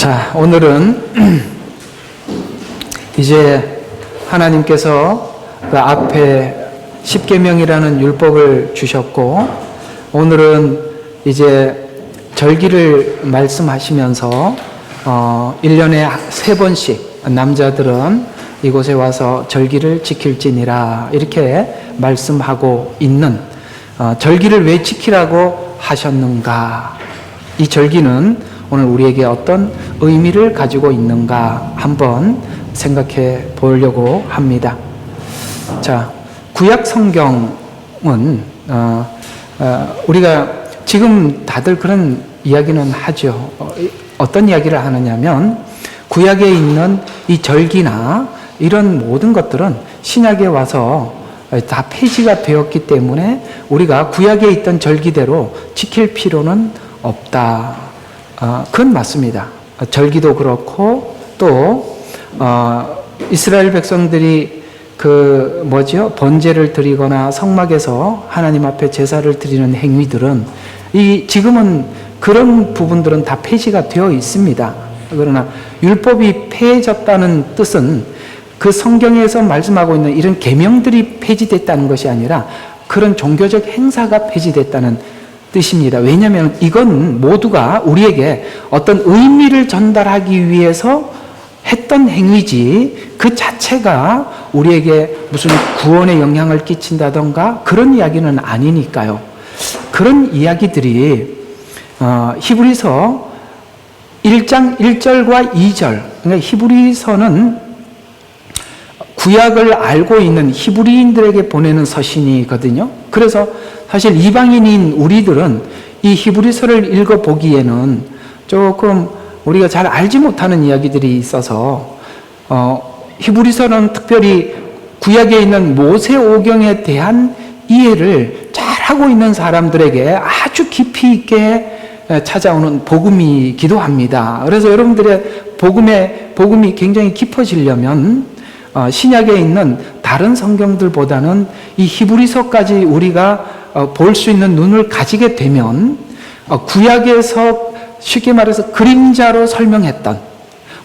자, 오늘은 이제 하나님께서 그 앞에 십계명이라는 율법을 주셨고, 오늘은 이제 절기를 말씀하시면서 1년에 3번씩 남자들은 이곳에 와서 절기를 지킬지니라 이렇게 말씀하고 있는, 절기를 왜 지키라고 하셨는가, 이 절기는 오늘 우리에게 어떤 의미를 가지고 있는가 한번 생각해 보려고 합니다. 자, 구약 성경은 우리가 지금 다들 그런 이야기는 하죠. 어떤 이야기를 하느냐면, 구약에 있는 이 절기나 이런 모든 것들은 신약에 와서 다 폐지가 되었기 때문에 우리가 구약에 있던 절기대로 지킬 필요는 없다. 그건 맞습니다. 절기도 그렇고, 또 이스라엘 백성들이 번제를 드리거나 성막에서 하나님 앞에 제사를 드리는 행위들은 지금은 그런 부분들은 다 폐지가 되어 있습니다. 그러나 율법이 폐해졌다는 뜻은 그 성경에서 말씀하고 있는 이런 계명들이 폐지됐다는 것이 아니라 그런 종교적 행사가 폐지됐다는 뜻입니다. 왜냐하면 이건 모두가 우리에게 어떤 의미를 전달하기 위해서 했던 행위지, 그 자체가 우리에게 무슨 구원에 영향을 끼친다던가 그런 이야기는 아니니까요. 그런 이야기들이 히브리서 1장 1절과 2절, 그러니까 히브리서는 구약을 알고 있는 히브리인들에게 보내는 서신이거든요. 그래서 사실 이방인인 우리들은 이 히브리서를 읽어보기에는 조금 우리가 잘 알지 못하는 이야기들이 있어서, 히브리서는 특별히 구약에 있는 모세오경에 대한 이해를 잘 하고 있는 사람들에게 아주 깊이 있게 찾아오는 복음이기도 합니다. 그래서 여러분들의 복음이 굉장히 깊어지려면 신약에 있는 다른 성경들보다는 이 히브리서까지 우리가 볼 수 있는 눈을 가지게 되면, 구약에서 쉽게 말해서 그림자로 설명했던,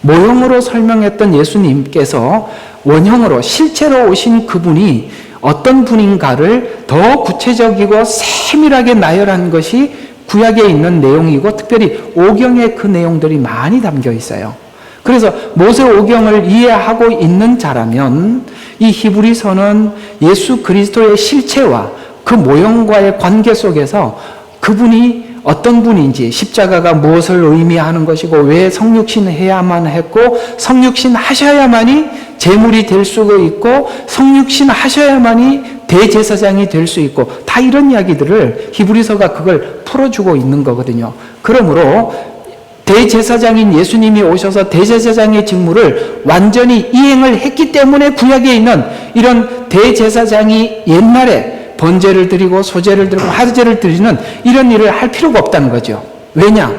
모형으로 설명했던 예수님께서 원형으로 실제로 오신 그분이 어떤 분인가를 더 구체적이고 세밀하게 나열한 것이 구약에 있는 내용이고, 특별히 오경에 그 내용들이 많이 담겨 있어요. 그래서 모세오경을 이해하고 있는 자라면 이 히브리서는 예수 그리스도의 실체와 그 모형과의 관계 속에서 그분이 어떤 분인지, 십자가가 무엇을 의미하는 것이고 왜 성육신 해야만 했고, 성육신 하셔야만이 제물이 될 수가 있고, 성육신 하셔야만이 대제사장이 될 수 있고, 다 이런 이야기들을 히브리서가 그걸 풀어주고 있는 거거든요. 그러므로 대제사장인 예수님이 오셔서 대제사장의 직무를 완전히 이행을 했기 때문에 구약에 있는 이런 대제사장이 옛날에 번제를 드리고 소제를 드리고 화제를 드리는 이런 일을 할 필요가 없다는 거죠. 왜냐?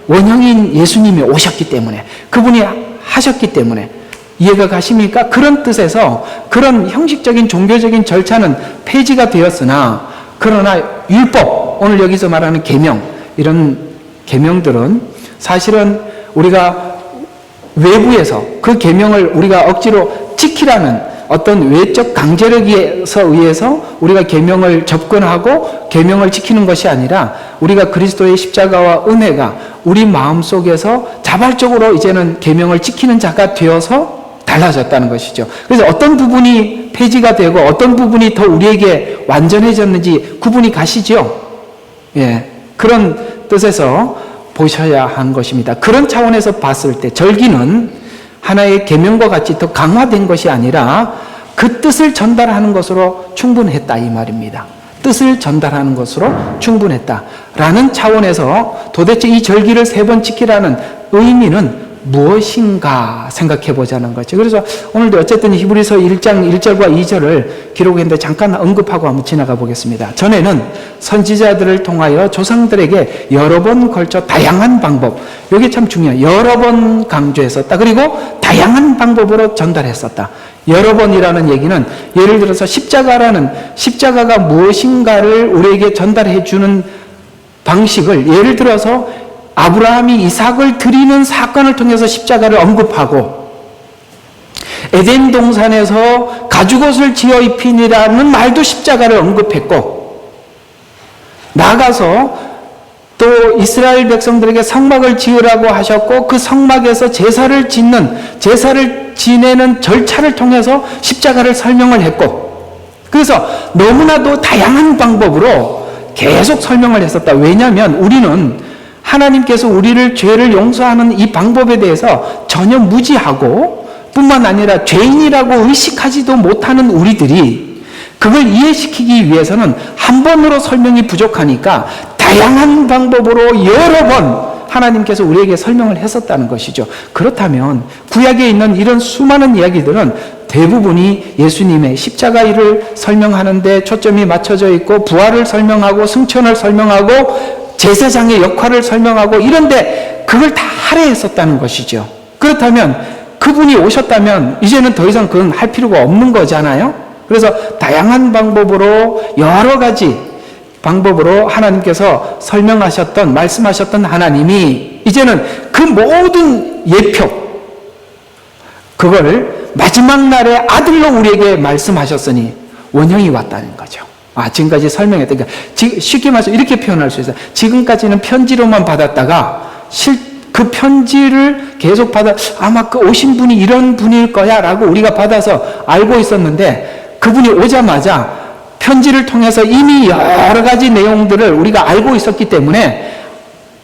원형인 예수님이 오셨기 때문에, 그분이 하셨기 때문에. 이해가 가십니까? 그런 뜻에서 그런 형식적인 종교적인 절차는 폐지가 되었으나, 그러나 율법, 오늘 여기서 말하는 계명, 이런 계명들은 사실은 우리가 외부에서 그 계명을 우리가 억지로 지키라는 어떤 외적 강제력에 의해서 우리가 계명을 접근하고 계명을 지키는 것이 아니라, 우리가 그리스도의 십자가와 은혜가 우리 마음속에서 자발적으로 이제는 계명을 지키는 자가 되어서 달라졌다는 것이죠. 그래서 어떤 부분이 폐지가 되고 어떤 부분이 더 우리에게 완전해졌는지 구분이 가시죠? 예, 그런 뜻에서 보셔야 한 것입니다. 그런 차원에서 봤을 때 절기는 하나의 계명과 같이 더 강화된 것이 아니라 그 뜻을 전달하는 것으로 충분했다, 이 말입니다. 뜻을 전달하는 것으로 충분했다라는 차원에서 도대체 이 절기를 3번 지키라는 의미는 무엇인가 생각해 보자는 거죠. 그래서 오늘도 어쨌든 히브리서 1장 1절과 2절을 기록했는데 잠깐 언급하고 한번 지나가 보겠습니다. 전에는 선지자들을 통하여 조상들에게 여러 번 걸쳐 다양한 방법, 이게 참 중요해요. 여러 번 강조했었다. 그리고 다양한 방법으로 전달했었다. 여러 번이라는 얘기는 예를 들어서 십자가가 무엇인가를 우리에게 전달해 주는 방식을 예를 들어서 아브라함이 이삭을 드리는 사건을 통해서 십자가를 언급하고 에덴 동산에서 가죽옷을 지어 입히니라는 말도 십자가를 언급했고 나아가서 또 이스라엘 백성들에게 성막을 지으라고 하셨고 그 성막에서 제사를 지내는 절차를 통해서 십자가를 설명을 했고 그래서 너무나도 다양한 방법으로 계속 설명을 했었다. 왜냐하면 우리는 하나님께서 우리를 죄를 용서하는 이 방법에 대해서 전혀 무지하고 뿐만 아니라 죄인이라고 의식하지도 못하는 우리들이 그걸 이해시키기 위해서는 한 번으로 설명이 부족하니까 다양한 방법으로 여러 번 하나님께서 우리에게 설명을 했었다는 것이죠. 그렇다면 구약에 있는 이런 수많은 이야기들은 대부분이 예수님의 십자가 일을 설명하는데 초점이 맞춰져 있고 부활을 설명하고 승천을 설명하고 제사장의 역할을 설명하고 이런데 그걸 다 할애했었다는 것이죠. 그렇다면 그분이 오셨다면 이제는 더 이상 그건 할 필요가 없는 거잖아요. 그래서 다양한 방법으로 여러 가지 방법으로 하나님께서 설명하셨던 말씀하셨던 하나님이 이제는 그 모든 예표 그걸 마지막 날에 아들로 우리에게 말씀하셨으니 원형이 왔다는 거죠. 지금까지 설명했던 게 쉽게 말해서 이렇게 표현할 수 있어요. 지금까지는 편지로만 받았다가 그 편지를 계속 아마 그 오신 분이 이런 분일 거야 라고 우리가 받아서 알고 있었는데 그분이 오자마자 편지를 통해서 이미 여러 가지 내용들을 우리가 알고 있었기 때문에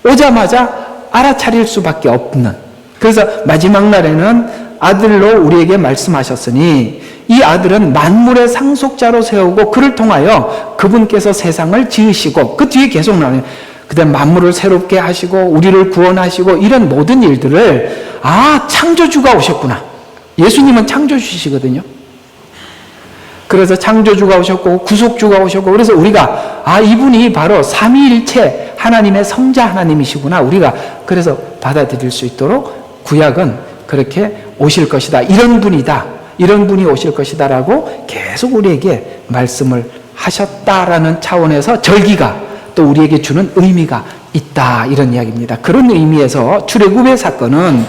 오자마자 알아차릴 수밖에 없는 그래서 마지막 날에는 아들로 우리에게 말씀하셨으니 이 아들은 만물의 상속자로 세우고 그를 통하여 그분께서 세상을 지으시고 그 뒤에 계속 나와요. 그 다음 만물을 새롭게 하시고 우리를 구원하시고 이런 모든 일들을 창조주가 오셨구나. 예수님은 창조주시거든요. 그래서 창조주가 오셨고 구속주가 오셨고 그래서 우리가 이분이 바로 삼위일체 하나님의 성자 하나님이시구나. 우리가 그래서 받아들일 수 있도록 구약은 그렇게 오실 것이다. 이런 분이다. 이런 분이 오실 것이다 라고 계속 우리에게 말씀을 하셨다라는 차원에서 절기가 또 우리에게 주는 의미가 있다. 이런 이야기입니다. 그런 의미에서 출애굽의 사건은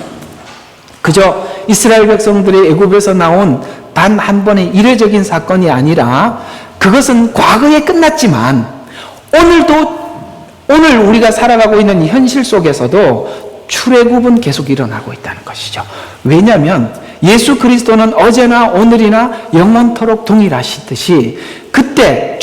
그저 이스라엘 백성들이 애굽에서 나온 단 한 번의 이례적인 사건이 아니라 그것은 과거에 끝났지만 오늘 우리가 살아가고 있는 이 현실 속에서도 출애굽은 계속 일어나고 있다는 것이죠. 왜냐하면 예수 그리스도는 어제나 오늘이나 영원토록 동일하시듯이 그때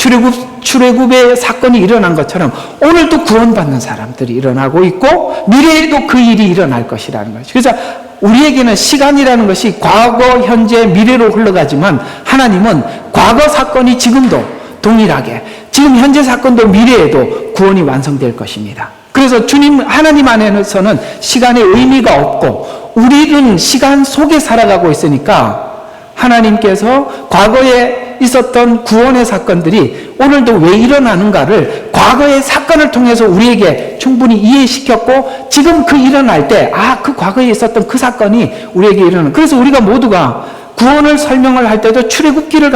출애굽의 사건이 일어난 것처럼 오늘도 구원받는 사람들이 일어나고 있고 미래에도 그 일이 일어날 것이라는 거죠. 그래서 우리에게는 시간이라는 것이 과거, 현재, 미래로 흘러가지만 하나님은 과거 사건이 지금도 동일하게 지금 현재 사건도 미래에도 구원이 완성될 것입니다. 그래서 하나님 안에서는 시간의 의미가 없고 우리는 시간 속에 살아가고 있으니까 하나님께서 과거에 있었던 구원의 사건들이 오늘도 왜 일어나는가를 과거의 사건을 통해서 우리에게 충분히 이해시켰고 지금 그 일어날 때 그 과거에 있었던 그 사건이 우리에게 일어나는 그래서 우리가 모두가 구원을 설명을 할 때도 출애굽을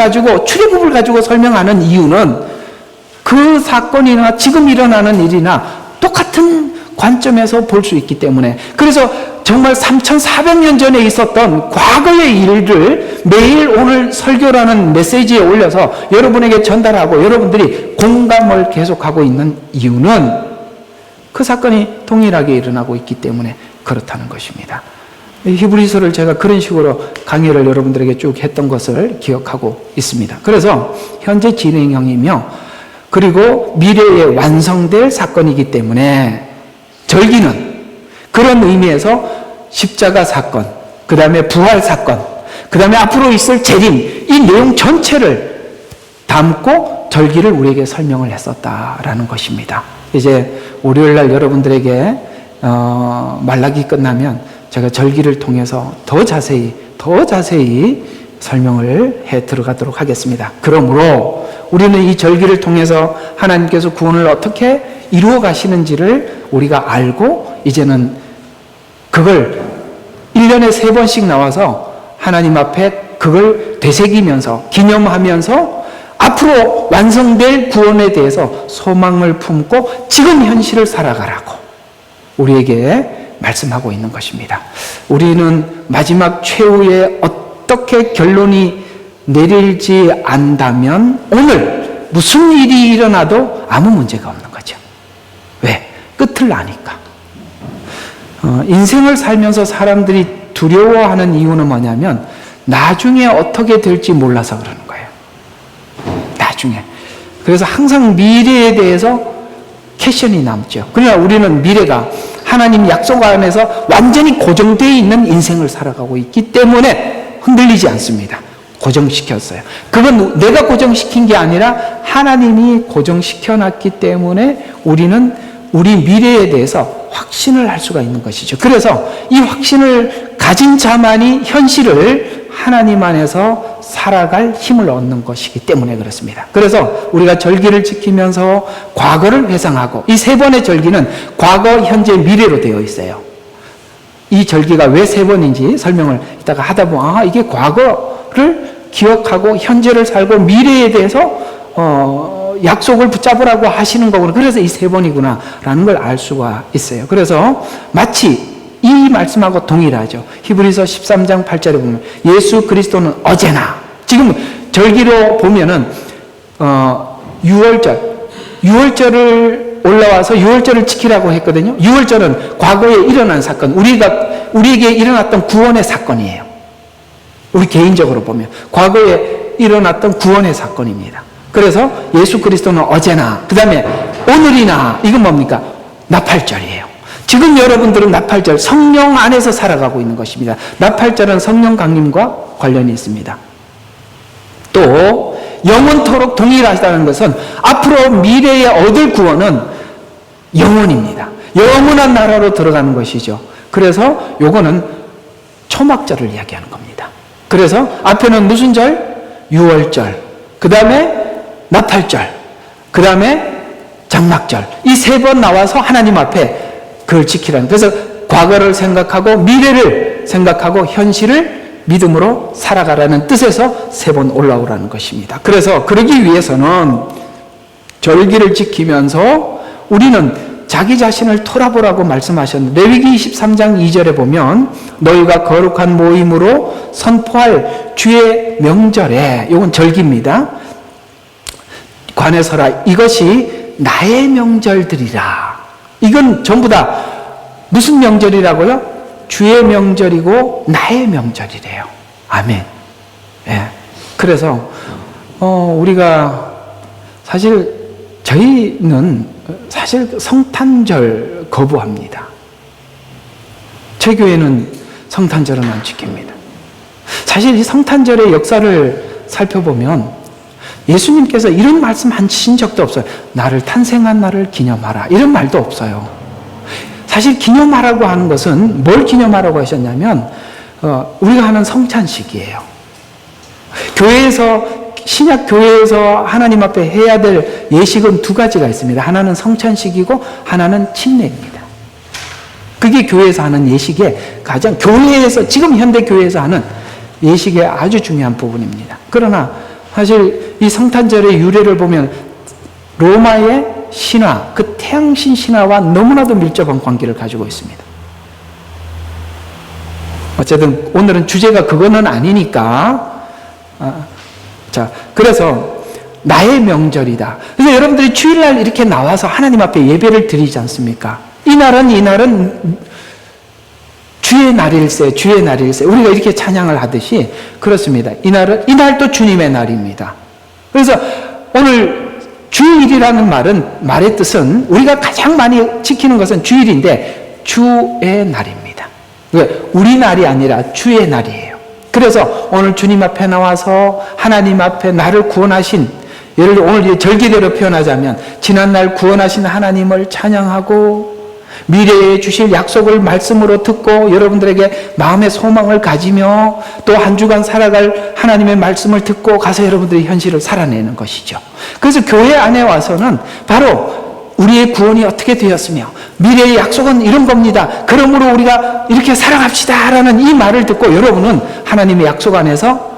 가지고 설명하는 이유는 그 사건이나 지금 일어나는 일이나 똑같은 관점에서 볼 수 있기 때문에 그래서 정말 3,400년 전에 있었던 과거의 일을 매일 오늘 설교라는 메시지에 올려서 여러분에게 전달하고 여러분들이 공감을 계속하고 있는 이유는 그 사건이 동일하게 일어나고 있기 때문에 그렇다는 것입니다. 히브리서를 제가 그런 식으로 강의를 여러분들에게 쭉 했던 것을 기억하고 있습니다. 그래서 현재 진행형이며 그리고 미래에 완성될 사건이기 때문에 절기는 그런 의미에서 십자가 사건, 그 다음에 부활 사건, 그 다음에 앞으로 있을 재림, 이 내용 전체를 담고 절기를 우리에게 설명을 했었다라는 것입니다. 이제 월요일날 여러분들에게 말라기 끝나면 제가 절기를 통해서 더 자세히 설명을 해 들어가도록 하겠습니다. 그러므로 우리는 이 절기를 통해서 하나님께서 구원을 어떻게 이루어 가시는지를 우리가 알고 이제는 그걸 1년에 3번씩 나와서 하나님 앞에 그걸 되새기면서 기념하면서 앞으로 완성될 구원에 대해서 소망을 품고 지금 현실을 살아가라고 우리에게 말씀하고 있는 것입니다. 우리는 마지막 최후에 어떻게 결론이 내릴지 안다면 오늘 무슨 일이 일어나도 아무 문제가 없는 거죠. 왜? 끝을 아니까. 인생을 살면서 사람들이 두려워하는 이유는 뭐냐면 나중에 어떻게 될지 몰라서 그러는 거예요. 나중에. 그래서 항상 미래에 대해서 퀘션이 남죠. 그러나 우리는 미래가 하나님 약속 안에서 완전히 고정되어 있는 인생을 살아가고 있기 때문에 흔들리지 않습니다. 고정시켰어요. 그건 내가 고정시킨 게 아니라 하나님이 고정시켜놨기 때문에 우리는 우리 미래에 대해서 확신을 할 수가 있는 것이죠. 그래서 이 확신을 가진 자만이 현실을 하나님 안에서 살아갈 힘을 얻는 것이기 때문에 그렇습니다. 그래서 우리가 절기를 지키면서 과거를 회상하고 이 세 번의 절기는 과거, 현재, 미래로 되어 있어요. 이 절기가 왜 세 번인지 설명을 이따가 하다 보면 이게 과거를 기억하고 현재를 살고 미래에 대해서 약속을 붙잡으라고 하시는 거구나. 그래서 이 세 번이구나 라는 걸 알 수가 있어요. 그래서 마치 이 말씀하고 동일하죠. 히브리서 13장 8절에 보면 예수 그리스도는 어제나, 지금 절기로 보면은 6월절을 올라와서 6월절을 지키라고 했거든요. 6월절은 과거에 일어난 사건, 우리에게 일어났던 구원의 사건이에요. 우리 개인적으로 보면 과거에 일어났던 구원의 사건입니다. 그래서 예수 그리스도는 어제나, 그 다음에 오늘이나, 이건 뭡니까? 나팔절이에요. 지금 여러분들은 나팔절, 성령 안에서 살아가고 있는 것입니다. 나팔절은 성령 강림과 관련이 있습니다. 또 영원토록 동일하다는 것은 앞으로 미래에 얻을 구원은 영원입니다. 영원한 나라로 들어가는 것이죠. 그래서 요거는 초막절을 이야기하는 겁니다. 그래서 앞에는 무슨 절? 6월절, 그 다음에 나팔절, 그 다음에 장막절, 이 세 번 나와서 하나님 앞에 그걸 지키라는, 그래서 과거를 생각하고 미래를 생각하고 현실을 믿음으로 살아가라는 뜻에서 세 번 올라오라는 것입니다. 그래서 그러기 위해서는 절기를 지키면서 우리는 자기 자신을 돌아보라고 말씀하셨는데, 레위기 23장 2절에 보면 너희가 거룩한 모임으로 선포할 주의 명절에, 이건 절기입니다, 관해서라. 이것이 나의 명절들이라. 이건 전부 다 무슨 명절이라고요? 주의 명절이고 나의 명절이래요. 아멘. 예. 그래서 우리가 사실 저희는 사실 성탄절 거부합니다. 저희 교회는 성탄절은 안 지킵니다. 사실 이 성탄절의 역사를 살펴보면 예수님께서 이런 말씀 하신 적도 없어요. 나를 탄생한 날을 기념하라, 이런 말도 없어요. 사실 기념하라고 하는 것은 뭘 기념하라고 하셨냐면 우리가 하는 성찬식이에요. 교회에서, 신약 교회에서 하나님 앞에 해야 될 예식은 두 가지가 있습니다. 하나는 성찬식이고 하나는 침례입니다. 그게 교회에서 하는 예식의 가장, 교회에서, 지금 현대 교회에서 하는 예식의 아주 중요한 부분입니다. 그러나 사실 이 성탄절의 유래를 보면 로마의 신화, 그 태양신 신화와 너무나도 밀접한 관계를 가지고 있습니다. 어쨌든 오늘은 주제가 그거는 아니니까. 자, 그래서 나의 명절이다. 그래서 여러분들이 주일날 이렇게 나와서 하나님 앞에 예배를 드리지 않습니까? 이날은 주의 날일세, 주의 날일세. 우리가 이렇게 찬양을 하듯이 그렇습니다. 이날도 주님의 날입니다. 그래서 오늘 주일이라는 말의 뜻은, 우리가 가장 많이 지키는 것은 주일인데 주의 날입니다. 우리 날이 아니라 주의 날이에요. 그래서 오늘 주님 앞에 나와서 하나님 앞에 나를 구원하신, 예를 들어 오늘 절기대로 표현하자면 지난날 구원하신 하나님을 찬양하고 미래에 주실 약속을 말씀으로 듣고 여러분들에게 마음의 소망을 가지며 또 한 주간 살아갈 하나님의 말씀을 듣고 가서 여러분들이 현실을 살아내는 것이죠. 그래서 교회 안에 와서는 바로 우리의 구원이 어떻게 되었으며 미래의 약속은 이런 겁니다, 그러므로 우리가 이렇게 살아갑시다 라는 이 말을 듣고 여러분은 하나님의 약속 안에서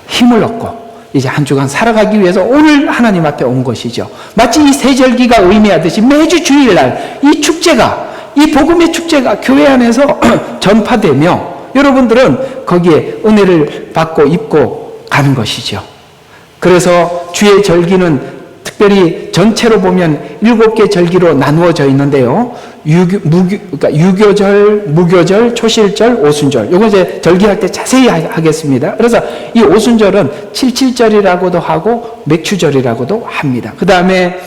힘을 얻고 이제 한 주간 살아가기 위해서 오늘 하나님 앞에 온 것이죠. 마치 이 세절기가 의미하듯이 매주 주일날 이 축제 축제가, 이 복음의 축제가 교회 안에서 전파되며 여러분들은 거기에 은혜를 받고 입고 가는 것이죠. 그래서 주의 절기는 특별히 전체로 보면 7개 절기로 나누어져 있는데요. 그러니까 유교절, 무교절, 초실절, 오순절. 요거 이제 절기할 때 자세히 하겠습니다. 그래서 이 오순절은 칠칠절이라고도 하고 맥추절이라고도 합니다. 그 다음에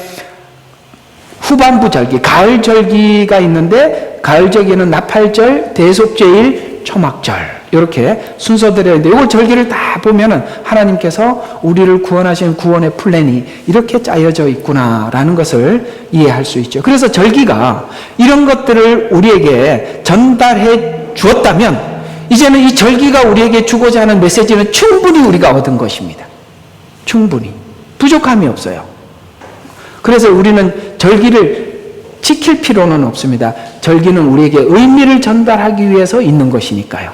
후반부 절기, 가을 절기가 있는데 가을 절기는 나팔절, 대속제일, 초막절 이렇게 순서대로 있는데 이걸 절기를 다 보면은 하나님께서 우리를 구원하시는 구원의 플랜이 이렇게 짜여져 있구나라는 것을 이해할 수 있죠. 그래서 절기가 이런 것들을 우리에게 전달해 주었다면 이제는 이 절기가 우리에게 주고자 하는 메시지는 충분히 우리가 얻은 것입니다. 충분히. 부족함이 없어요. 그래서 우리는 절기를 지킬 필요는 없습니다. 절기는 우리에게 의미를 전달하기 위해서 있는 것이니까요.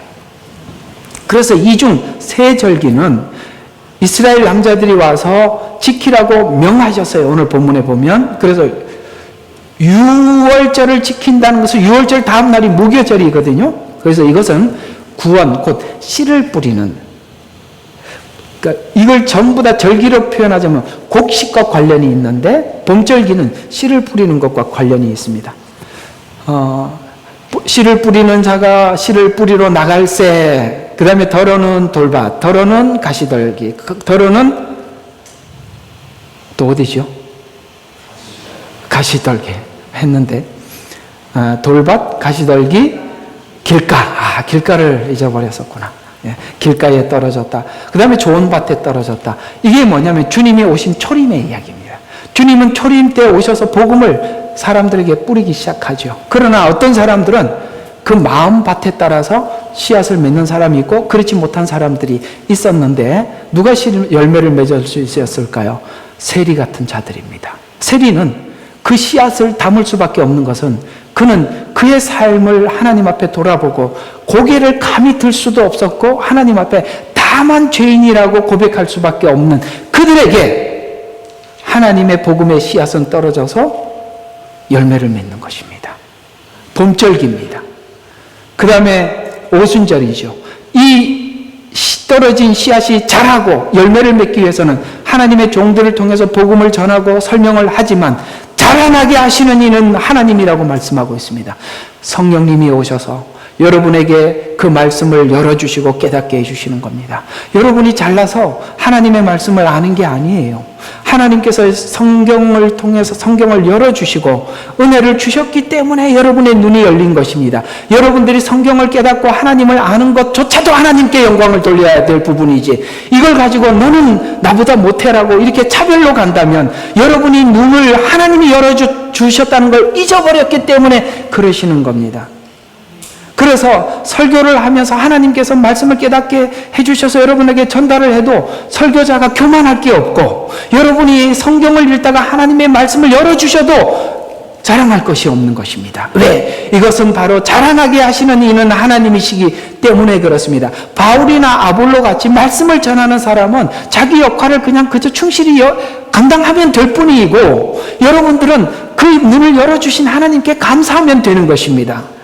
그래서 이 중 세 절기는 이스라엘 남자들이 와서 지키라고 명하셨어요. 오늘 본문에 보면. 그래서 유월절을 지킨다는 것은 유월절 다음 날이 무교절이거든요. 그래서 이것은 구원, 곧 씨를 뿌리는, 그러니까 이걸 전부 다 절기로 표현하자면 곡식과 관련이 있는데 봄절기는 씨를 뿌리는 것과 관련이 있습니다. 씨를 뿌리는 자가 씨를 뿌리러 나갈새. 그 다음에 덜어는 돌밭, 덜어는 가시떨기, 덜어는 또 어디죠? 가시떨기 했는데 돌밭, 가시떨기, 길가. 길가를 잊어버렸었구나. 길가에 떨어졌다. 그 다음에 좋은 밭에 떨어졌다. 이게 뭐냐면 주님이 오신 초림의 이야기입니다. 주님은 초림 때 오셔서 복음을 사람들에게 뿌리기 시작하죠. 그러나 어떤 사람들은 그 마음 밭에 따라서 씨앗을 맺는 사람이 있고 그렇지 못한 사람들이 있었는데 누가 열매를 맺을 수 있었을까요? 세리 같은 자들입니다. 세리는 그 씨앗을 담을 수밖에 없는 것은 그는 그의 삶을 하나님 앞에 돌아보고 고개를 감히 들 수도 없었고 하나님 앞에 다만 죄인이라고 고백할 수밖에 없는 그들에게 하나님의 복음의 씨앗은 떨어져서 열매를 맺는 것입니다. 봄절기입니다. 그 다음에 오순절이죠. 이 떨어진 씨앗이 자라고 열매를 맺기 위해서는 하나님의 종들을 통해서 복음을 전하고 설명을 하지만 자라나게 하시는 이는 하나님이라고 말씀하고 있습니다. 성령님이 오셔서 여러분에게 그 말씀을 열어주시고 깨닫게 해주시는 겁니다. 여러분이 잘나서 하나님의 말씀을 아는 게 아니에요. 하나님께서 성경을 통해서 성경을 열어주시고 은혜를 주셨기 때문에 여러분의 눈이 열린 것입니다. 여러분들이 성경을 깨닫고 하나님을 아는 것조차도 하나님께 영광을 돌려야 될 부분이지 이걸 가지고 너는 나보다 못해라고 이렇게 차별로 간다면 여러분이 눈을 하나님이 열어주셨다는 걸 잊어버렸기 때문에 그러시는 겁니다. 그래서 설교를 하면서 하나님께서 말씀을 깨닫게 해주셔서 여러분에게 전달을 해도 설교자가 교만할 게 없고 여러분이 성경을 읽다가 하나님의 말씀을 열어주셔도 자랑할 것이 없는 것입니다. 왜? 이것은 바로 자라나게 하시는 이는 하나님이시기 때문에 그렇습니다. 바울이나 아볼로 같이 말씀을 전하는 사람은 자기 역할을 그저 충실히 감당하면 될 뿐이고 여러분들은 그 눈을 열어주신 하나님께 감사하면 되는 것입니다.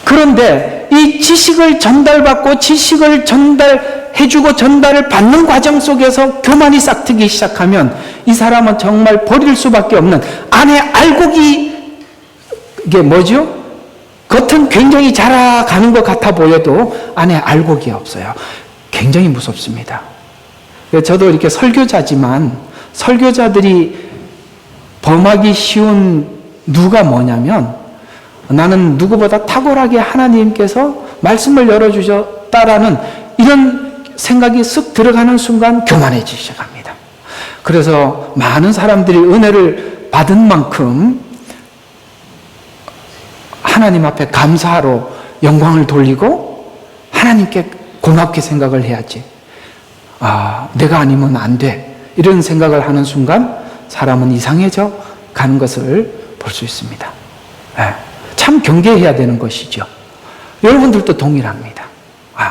그런데 이 지식을 전달받고 지식을 전달해주고 전달을 받는 과정 속에서 교만이 싹트기 시작하면 이 사람은 정말 버릴 수밖에 없는 안에 알곡이 이게 뭐죠? 겉은 굉장히 자라가는 것 같아 보여도 안에 알곡이 없어요. 굉장히 무섭습니다. 저도 이렇게 설교자지만 설교자들이 범하기 쉬운 누가 뭐냐면 나는 누구보다 탁월하게 하나님께서 말씀을 열어주셨다라는 이런 생각이 쓱 들어가는 순간 교만해지기 시작합니다. 그래서 많은 사람들이 은혜를 받은 만큼 하나님 앞에 감사로 영광을 돌리고 하나님께 고맙게 생각을 해야지. 내가 아니면 안 돼. 이런 생각을 하는 순간 사람은 이상해져 가는 것을 볼 수 있습니다. 참 경계해야 되는 것이죠. 여러분들도 동일합니다.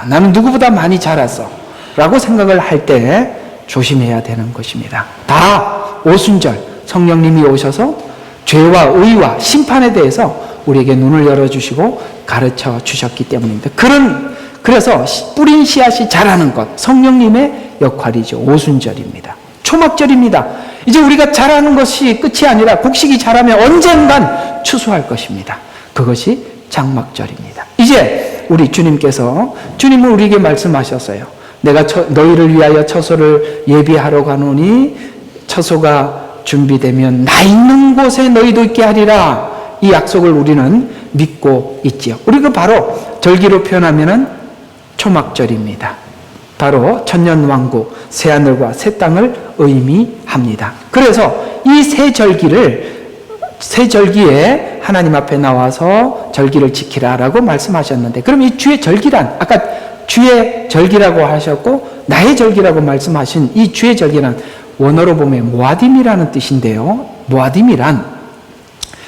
나는 누구보다 많이 자랐어 라고 생각을 할 때 조심해야 되는 것입니다. 다 오순절 성령님이 오셔서 죄와 의와 심판에 대해서 우리에게 눈을 열어주시고 가르쳐 주셨기 때문입니다. 그래서 뿌린 씨앗이 자라는 것, 성령님의 역할이죠. 오순절입니다. 초막절입니다. 이제 우리가 자라는 것이 끝이 아니라 곡식이 자라면 언젠간 추수할 것입니다. 그것이 장막절입니다. 이제 우리 주님은 우리에게 말씀하셨어요. 내가 너희를 위하여 처소를 예비하러 가노니 처소가 준비되면 나 있는 곳에 너희도 있게 하리라. 이 약속을 우리는 믿고 있지요. 우리가 바로 절기로 표현하면은 초막절입니다. 바로 천년왕국, 새하늘과 새 땅을 의미합니다. 그래서 이 새 절기에 하나님 앞에 나와서 절기를 지키라라고 말씀하셨는데, 그럼 이 주의 절기란, 아까 주의 절기라고 하셨고 나의 절기라고 말씀하신 이 주의 절기란 원어로 보면 모아딤이라는 뜻인데요. 모아딤이란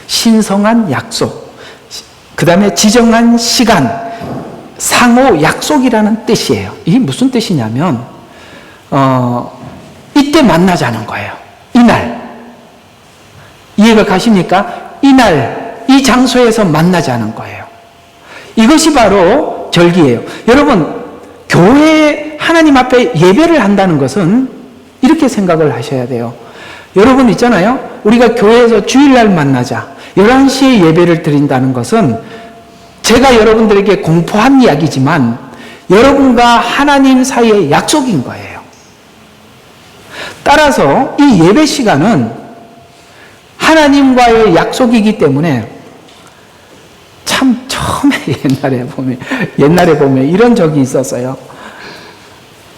신성한 약속, 그 다음에 지정한 시간, 상호 약속이라는 뜻이에요. 이게 무슨 뜻이냐면 이때 만나자는 거예요. 이날. 이해가 가십니까? 이날, 이 장소에서 만나자는 거예요. 이것이 바로 절기예요. 여러분, 교회에 하나님 앞에 예배를 한다는 것은 이렇게 생각을 하셔야 돼요. 여러분 있잖아요. 우리가 교회에서 주일날 만나자, 11시에 예배를 드린다는 것은 제가 여러분들에게 공포한 이야기지만 여러분과 하나님 사이의 약속인 거예요. 따라서 이 예배 시간은 하나님과의 약속이기 때문에 참 처음에 옛날에 보면 이런 적이 있었어요.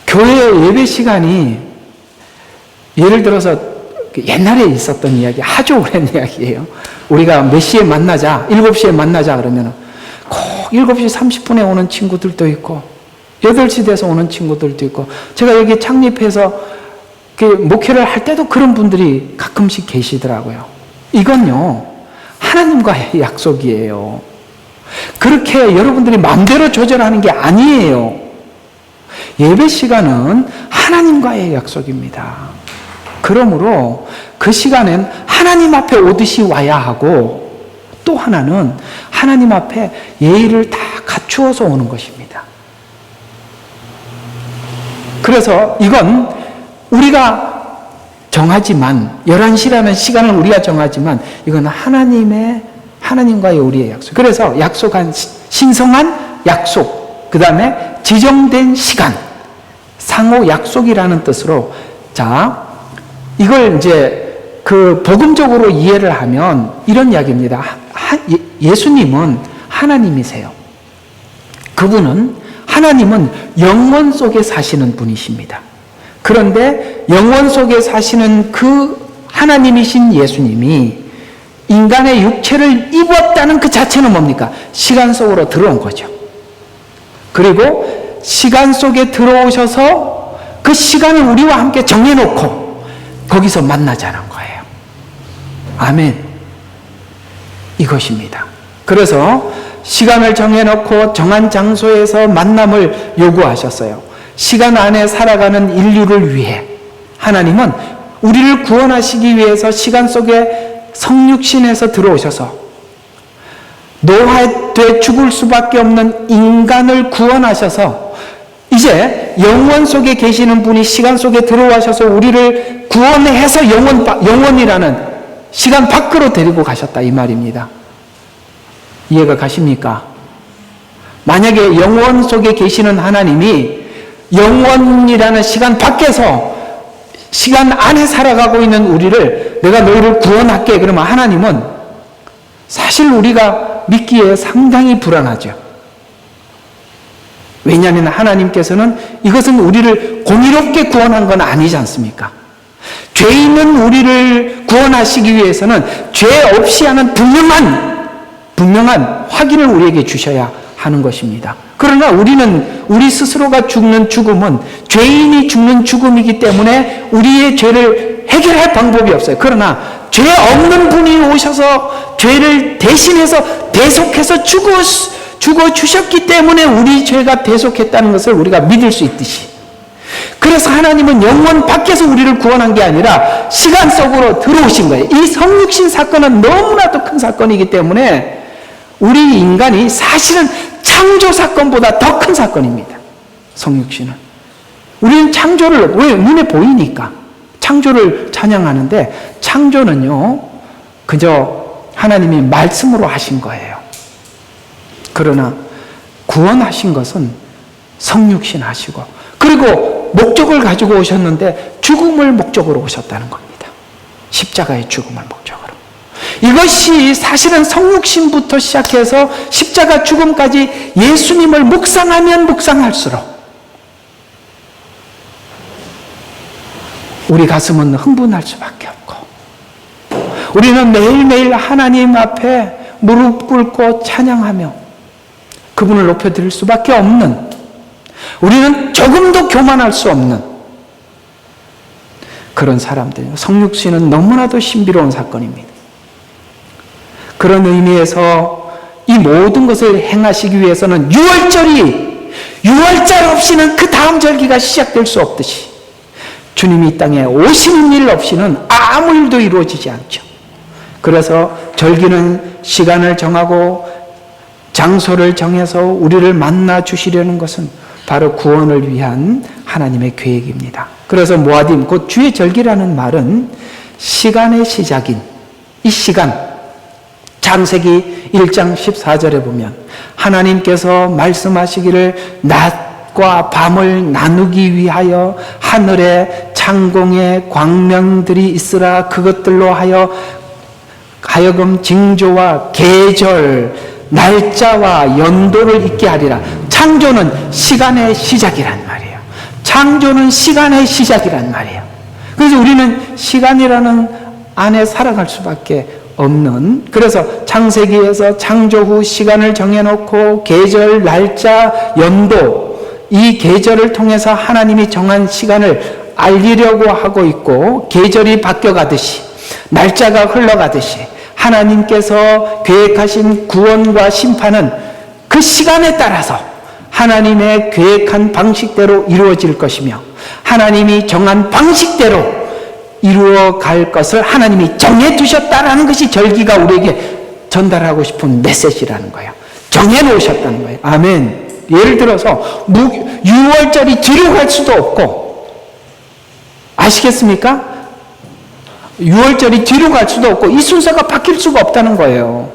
교회 예배 시간이 예를 들어서 옛날에 있었던 이야기, 아주 오랜 이야기예요. 우리가 몇 시에 만나자, 7시에 만나자 그러면 꼭 7시 30분에 오는 친구들도 있고 8시 돼서 오는 친구들도 있고, 제가 여기 창립해서 목회를 할 때도 그런 분들이 가끔씩 계시더라고요. 이건요, 하나님과의 약속이에요. 그렇게 여러분들이 마음대로 조절하는 게 아니에요. 예배 시간은 하나님과의 약속입니다. 그러므로 그 시간엔 하나님 앞에 오듯이 와야 하고, 또 하나는 하나님 앞에 예의를 다 갖추어서 오는 것입니다. 그래서 이건 우리가 정하지만, 11시라는 시간을 우리가 정하지만 이건 하나님과의 우리의 약속. 그래서 약속한 신성한 약속, 그 다음에 지정된 시간, 상호 약속이라는 뜻으로, 자, 이걸 이제 복음적으로 이해를 하면 이런 이야기입니다. 예수님은 하나님이세요. 하나님은 영원 속에 사시는 분이십니다. 그런데 영원 속에 사시는 그 하나님이신 예수님이 인간의 육체를 입었다는 그 자체는 뭡니까? 시간 속으로 들어온 거죠. 그리고 시간 속에 들어오셔서 그 시간을 우리와 함께 정해놓고 거기서 만나자는 거예요. 아멘. 이것입니다. 그래서 시간을 정해놓고 정한 장소에서 만남을 요구하셨어요. 시간 안에 살아가는 인류를 위해 하나님은 우리를 구원하시기 위해서 시간 속에 성육신에서 들어오셔서 노화돼 죽을 수밖에 없는 인간을 구원하셔서 이제 영원 속에 계시는 분이 시간 속에 들어와셔서 우리를 구원해서 영원이라는 시간 밖으로 데리고 가셨다, 이 말입니다. 이해가 가십니까? 만약에 영원 속에 계시는 하나님이 영원이라는 시간 밖에서 시간 안에 살아가고 있는 우리를 내가 너희를 구원할게 그러면 하나님은 사실 우리가 믿기에 상당히 불안하죠. 왜냐하면 하나님께서는 이것은 우리를 공의롭게 구원한 건 아니지 않습니까? 죄 있는 우리를 구원하시기 위해서는 죄 없이 하는 분명한 확인을 우리에게 주셔야 하는 것입니다. 그러나 우리 스스로가 죽는 죽음은 죄인이 죽는 죽음이기 때문에 우리의 죄를 해결할 방법이 없어요. 그러나 죄 없는 분이 오셔서 죄를 대신해서 대속해서 죽어 주셨기 때문에 우리 죄가 대속했다는 것을 우리가 믿을 수 있듯이, 그래서 하나님은 영원 밖에서 우리를 구원한 게 아니라 시간 속으로 들어오신 거예요. 이 성육신 사건은 너무나도 큰 사건이기 때문에 우리 인간이 사실은 창조 사건보다 더 큰 사건입니다. 성육신은. 우리는 창조를, 왜? 눈에 보이니까 창조를 찬양하는데, 창조는요 그저 하나님이 말씀으로 하신 거예요. 그러나 구원하신 것은 성육신 하시고, 그리고 목적을 가지고 오셨는데 죽음을 목적으로 오셨다는 겁니다. 십자가의 죽음을 목적으로. 이것이 사실은 성육신부터 시작해서 십자가 죽음까지 예수님을 묵상하면 묵상할수록 우리 가슴은 흥분할 수밖에 없고, 우리는 매일매일 하나님 앞에 무릎 꿇고 찬양하며 그분을 높여드릴 수밖에 없는, 우리는 조금도 교만할 수 없는 그런 사람들이에요. 성육신은 너무나도 신비로운 사건입니다. 그런 의미에서 이 모든 것을 행하시기 위해서는 6월절 없이는 그 다음 절기가 시작될 수 없듯이 주님이 이 땅에 오시는 일 없이는 아무 일도 이루어지지 않죠. 그래서 절기는 시간을 정하고 장소를 정해서 우리를 만나 주시려는 것은 바로 구원을 위한 하나님의 계획입니다. 그래서 모아딤, 곧 주의 절기라는 말은 시간의 시작인 이 시간, 창세기 1장 14절에 보면 하나님께서 말씀하시기를 낮과 밤을 나누기 위하여 하늘에 창공의 광명들이 있으라, 그것들로 하여금 징조와 계절, 날짜와 연도를 있게 하리라. 창조는 시간의 시작이란 말이에요. 창조는 시간의 시작이란 말이에요. 그래서 우리는 시간이라는 안에 살아갈 수밖에 없는, 그래서 창세기에서 창조 후 시간을 정해놓고 계절, 날짜, 연도, 이 계절을 통해서 하나님이 정한 시간을 알리려고 하고 있고, 계절이 바뀌어가듯이 날짜가 흘러가듯이 하나님께서 계획하신 구원과 심판은 그 시간에 따라서 하나님의 계획한 방식대로 이루어질 것이며, 하나님이 정한 방식대로 이루어갈 것을 하나님이 정해두셨다라는 것이 절기가 우리에게 전달하고 싶은 메시지라는 거예요. 정해놓으셨다는 거예요. 아멘. 예를 들어서 6월절이 뒤로 갈 수도 없고, 아시겠습니까? 6월절이 뒤로 갈 수도 없고 이 순서가 바뀔 수가 없다는 거예요.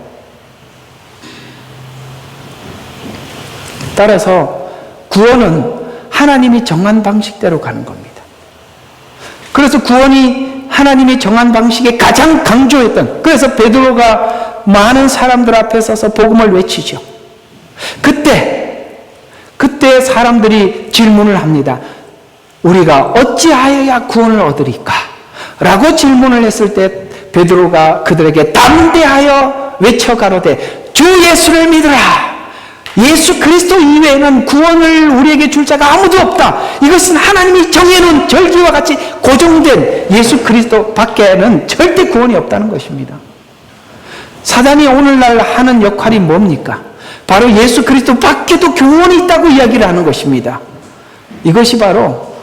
따라서 구원은 하나님이 정한 방식대로 가는 겁니다. 그래서 구원이 하나님이 정한 방식에 가장 강조했던, 그래서 베드로가 많은 사람들 앞에 서서 복음을 외치죠. 그때 사람들이 질문을 합니다. 우리가 어찌하여야 구원을 얻으리까? 라고 질문을 했을 때 베드로가 그들에게 담대하여 외쳐 가로되 주 예수를 믿으라. 예수 그리스도 이외에는 구원을 우리에게 줄 자가 아무도 없다. 이것은 하나님이 정해놓은 절기와 같이 고정된 예수 그리스도 밖에는 절대 구원이 없다는 것입니다. 사단이 오늘날 하는 역할이 뭡니까? 바로 예수 그리스도 밖에도 구원이 있다고 이야기를 하는 것입니다. 이것이 바로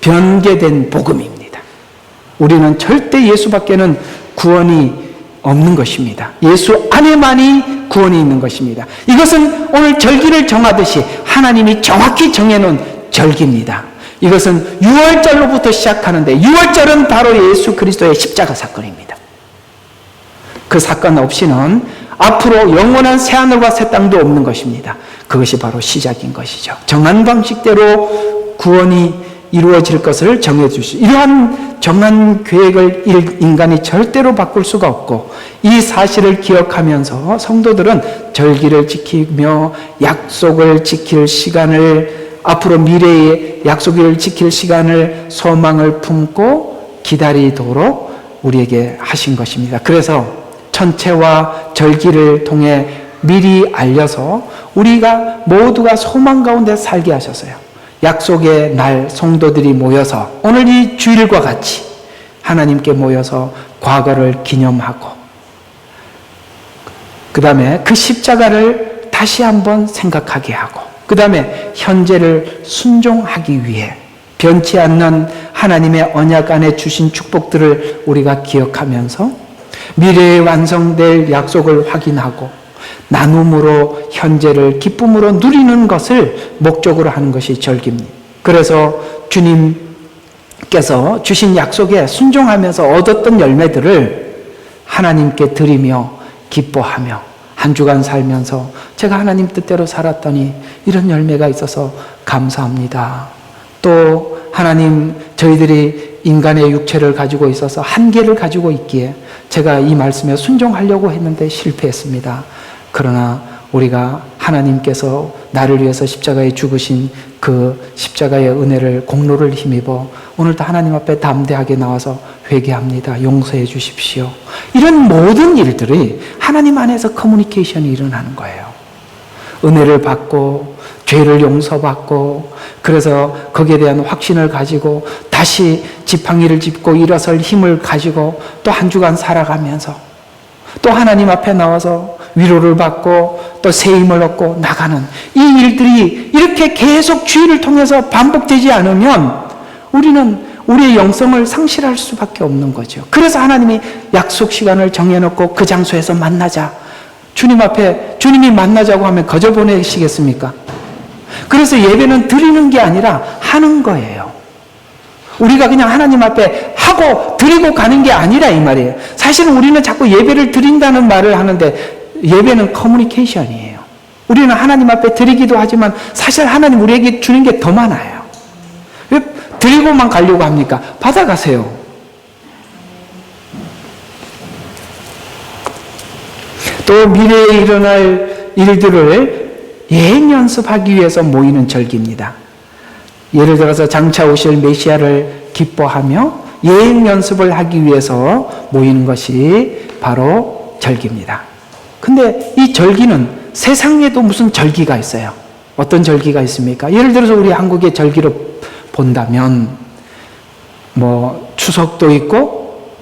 변개된 복음입니다. 우리는 절대 예수 밖에는 구원이 없는 것입니다. 예수 안에만이 구원이 있는 것입니다. 이것은 오늘 절기를 정하듯이 하나님이 정확히 정해놓은 절기입니다. 이것은 6월절로부터 시작하는데 6월절은 바로 예수 그리스도의 십자가 사건입니다. 그 사건 없이는 앞으로 영원한 새하늘과 새 땅도 없는 것입니다. 그것이 바로 시작인 것이죠. 정한 방식대로 구원이 이루어질 것을 정해주시, 이러한 정한 계획을 인간이 절대로 바꿀 수가 없고, 이 사실을 기억하면서 성도들은 절기를 지키며 약속을 지킬 시간을, 앞으로 미래의 약속을 지킬 시간을 소망을 품고 기다리도록 우리에게 하신 것입니다. 그래서 천체와 절기를 통해 미리 알려서 우리가 모두가 소망 가운데 살게 하셨어요. 약속의 날 성도들이 모여서 오늘 이 주일과 같이 하나님께 모여서 과거를 기념하고, 그 다음에 그 십자가를 다시 한번 생각하게 하고, 그 다음에 현재를 순종하기 위해 변치 않는 하나님의 언약 안에 주신 축복들을 우리가 기억하면서 미래에 완성될 약속을 확인하고 나눔으로 현재를 기쁨으로 누리는 것을 목적으로 하는 것이 절기입니다. 그래서 주님께서 주신 약속에 순종하면서 얻었던 열매들을 하나님께 드리며 기뻐하며 한 주간 살면서 제가 하나님 뜻대로 살았더니 이런 열매가 있어서 감사합니다. 또 하나님, 저희들이 인간의 육체를 가지고 있어서 한계를 가지고 있기에 제가 이 말씀에 순종하려고 했는데 실패했습니다. 그러나 우리가 하나님께서 나를 위해서 십자가에 죽으신 그 십자가의 은혜를, 공로를 힘입어 오늘도 하나님 앞에 담대하게 나와서 회개합니다. 용서해 주십시오. 이런 모든 일들이 하나님 안에서 커뮤니케이션이 일어나는 거예요. 은혜를 받고 죄를 용서받고, 그래서 거기에 대한 확신을 가지고 다시 지팡이를 짚고 일어설 힘을 가지고 또 한 주간 살아가면서 또 하나님 앞에 나와서 위로를 받고 또 새 힘을 얻고 나가는 이 일들이 이렇게 계속 주의를 통해서 반복되지 않으면 우리는 우리의 영성을 상실할 수밖에 없는 거죠. 그래서 하나님이 약속 시간을 정해놓고 그 장소에서 만나자. 주님 앞에 주님이 만나자고 하면 거저 보내시겠습니까? 그래서 예배는 드리는 게 아니라 하는 거예요. 우리가 그냥 하나님 앞에 하고 드리고 가는 게 아니라 이 말이에요. 사실은 우리는 자꾸 예배를 드린다는 말을 하는데 예배는 커뮤니케이션이에요. 우리는 하나님 앞에 드리기도 하지만 사실 하나님 우리에게 주는 게 더 많아요. 왜 드리고만 가려고 합니까? 받아가세요. 또 미래에 일어날 일들을 예행 연습하기 위해서 모이는 절기입니다. 예를 들어서 장차 오실 메시아를 기뻐하며 예행 연습을 하기 위해서 모이는 것이 바로 절기입니다. 근데 이 절기는 세상에도 무슨 절기가 있어요. 어떤 절기가 있습니까? 예를 들어서 우리 한국의 절기로 본다면 추석도 있고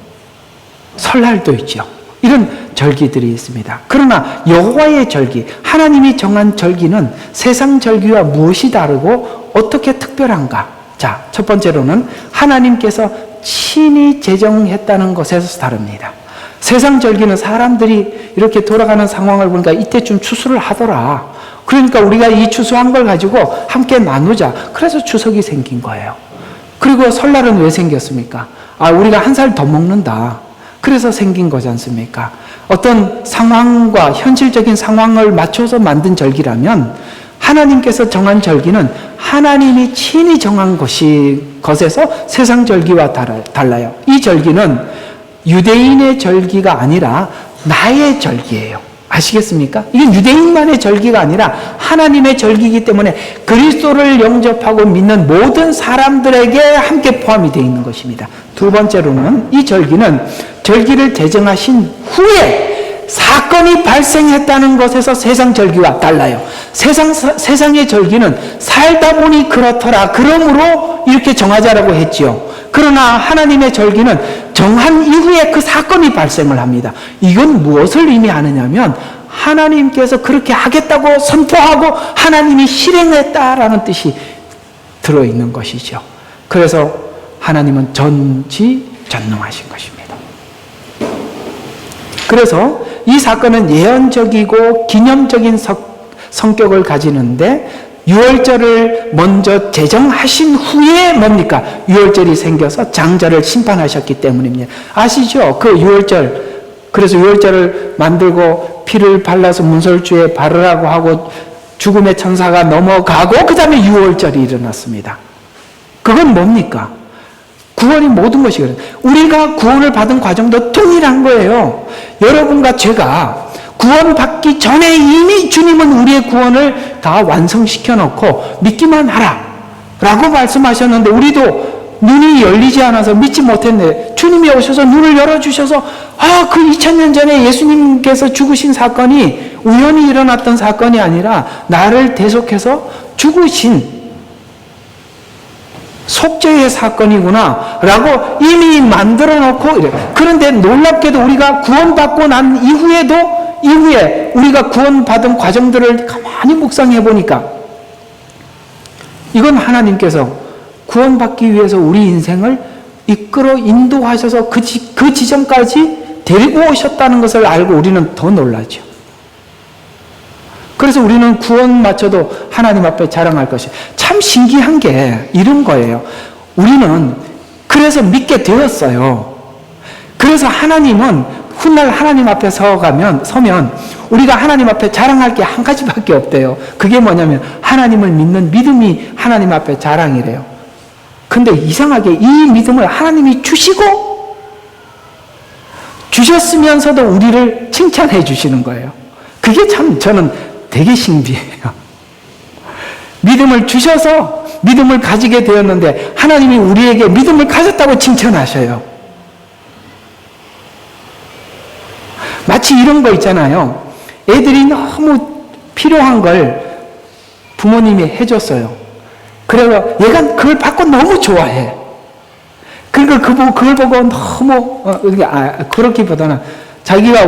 설날도 있죠. 이런 절기들이 있습니다. 그러나 여호와의 절기, 하나님이 정한 절기는 세상 절기와 무엇이 다르고 어떻게 특별한가? 자, 첫 번째로는 하나님께서 친히 제정했다는 것에서 다릅니다. 세상 절기는 사람들이 이렇게 돌아가는 상황을 보니까 이때쯤 추수를 하더라. 그러니까 우리가 이 추수한 걸 가지고 함께 나누자. 그래서 추석이 생긴 거예요. 그리고 설날은 왜 생겼습니까? 우리가 한 살 더 먹는다. 그래서 생긴 거지 않습니까? 어떤 상황과 현실적인 상황을 맞춰서 만든 절기라면 하나님께서 정한 절기는 하나님이 친히 정한 것에서 세상 절기와 달라요. 이 절기는 유대인의 절기가 아니라 나의 절기예요. 아시겠습니까? 이건 유대인만의 절기가 아니라 하나님의 절기이기 때문에 그리스도를 영접하고 믿는 모든 사람들에게 함께 포함이 되어 있는 것입니다. 두 번째로는 이 절기는 절기를 제정하신 후에 사건이 발생했다는 것에서 세상 절기와 달라요. 세상의 절기는 살다 보니 그렇더라. 그러므로 이렇게 정하자라고 했지요. 그러나 하나님의 절기는 정한 이후에 그 사건이 발생을 합니다. 이건 무엇을 의미하느냐면 하나님께서 그렇게 하겠다고 선포하고 하나님이 실행했다라는 뜻이 들어있는 것이죠. 그래서 하나님은 전지전능하신 것입니다. 그래서 이 사건은 예언적이고 기념적인 성격을 가지는데 유월절을 먼저 제정하신 후에 뭡니까? 유월절이 생겨서 장자를 심판하셨기 때문입니다. 아시죠? 그 유월절, 그래서 유월절을 만들고 피를 발라서 문설주에 바르라고 하고 죽음의 천사가 넘어가고 그 다음에 유월절이 일어났습니다. 그건 뭡니까? 구원이 모든 것이거든요. 우리가 구원을 받은 과정도 동일한 거예요. 여러분과 제가 구원받기 전에 이미 주님은 우리의 구원을 다 완성시켜 놓고 믿기만 하라 라고 말씀하셨는데 우리도 눈이 열리지 않아서 믿지 못했네. 주님이 오셔서 눈을 열어주셔서 그 2000년 전에 예수님께서 죽으신 사건이 우연히 일어났던 사건이 아니라 나를 대속해서 죽으신 속죄의 사건이구나 라고 이미 만들어 놓고 이래. 그런데 놀랍게도 우리가 구원받고 난 이후에 우리가 구원받은 과정들을 가만히 묵상해 보니까 이건 하나님께서 구원받기 위해서 우리 인생을 이끌어 인도하셔서 그 지점까지 데리고 오셨다는 것을 알고 우리는 더 놀라죠. 그래서 우리는 구원 마쳐도 하나님 앞에 자랑할 것이 참 신기한 게 이런 거예요. 우리는 그래서 믿게 되었어요. 그래서 하나님은 훗날 하나님 앞에 서면 우리가 하나님 앞에 자랑할 게 한 가지밖에 없대요. 그게 뭐냐면 하나님을 믿는 믿음이 하나님 앞에 자랑이래요. 근데 이상하게 이 믿음을 하나님이 주셨으면서도 우리를 칭찬해 주시는 거예요. 그게 참 저는 되게 신비해요. 믿음을 주셔서 믿음을 가지게 되었는데 하나님이 우리에게 믿음을 가졌다고 칭찬하셔요. 마치 이런 거 있잖아요. 애들이 너무 필요한 걸 부모님이 해줬어요. 그래서 얘가 그걸 받고 너무 좋아해. 그러니까 그걸 보고 너무 그렇기보다는 자기가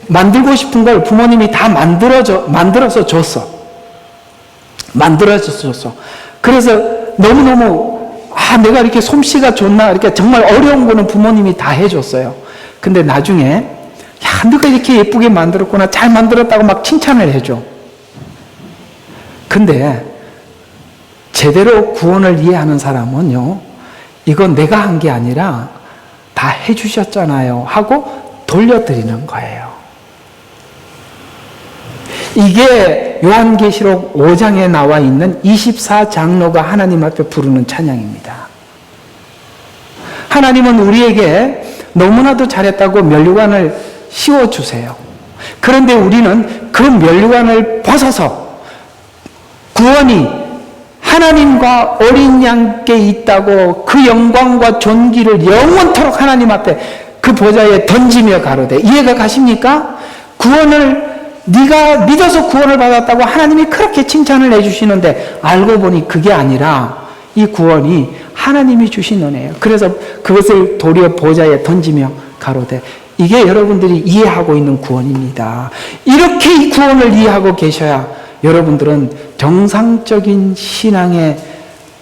만들고 싶은 걸 부모님이 다 만들어서 줬어. 그래서 너무너무 내가 이렇게 솜씨가 좋나 이렇게 정말 어려운 거는 부모님이 다 해줬어요. 근데 나중에 너가 이렇게 예쁘게 만들었구나, 잘 만들었다고 막 칭찬을 해줘. 근데 제대로 구원을 이해하는 사람은요, 이건 내가 한 게 아니라 다 해주셨잖아요 하고 돌려드리는 거예요. 이게 요한계시록 5장에 나와 있는 24장로가 하나님 앞에 부르는 찬양입니다. 하나님은 우리에게 너무나도 잘했다고 면류관을 씌워주세요. 그런데 우리는 그 면류관을 벗어서 구원이 하나님과 어린 양께 있다고 그 영광과 존귀를 영원토록 하나님 앞에 그 보좌에 던지며 가로되, 이해가 가십니까? 구원을 네가 믿어서 구원을 받았다고 하나님이 그렇게 칭찬을 해주시는데 알고 보니 그게 아니라 이 구원이 하나님이 주신 은혜예요. 그래서 그것을 도리어 보좌에 던지며 가로되, 이게 여러분들이 이해하고 있는 구원입니다. 이렇게 이 구원을 이해하고 계셔야 여러분들은 정상적인 신앙의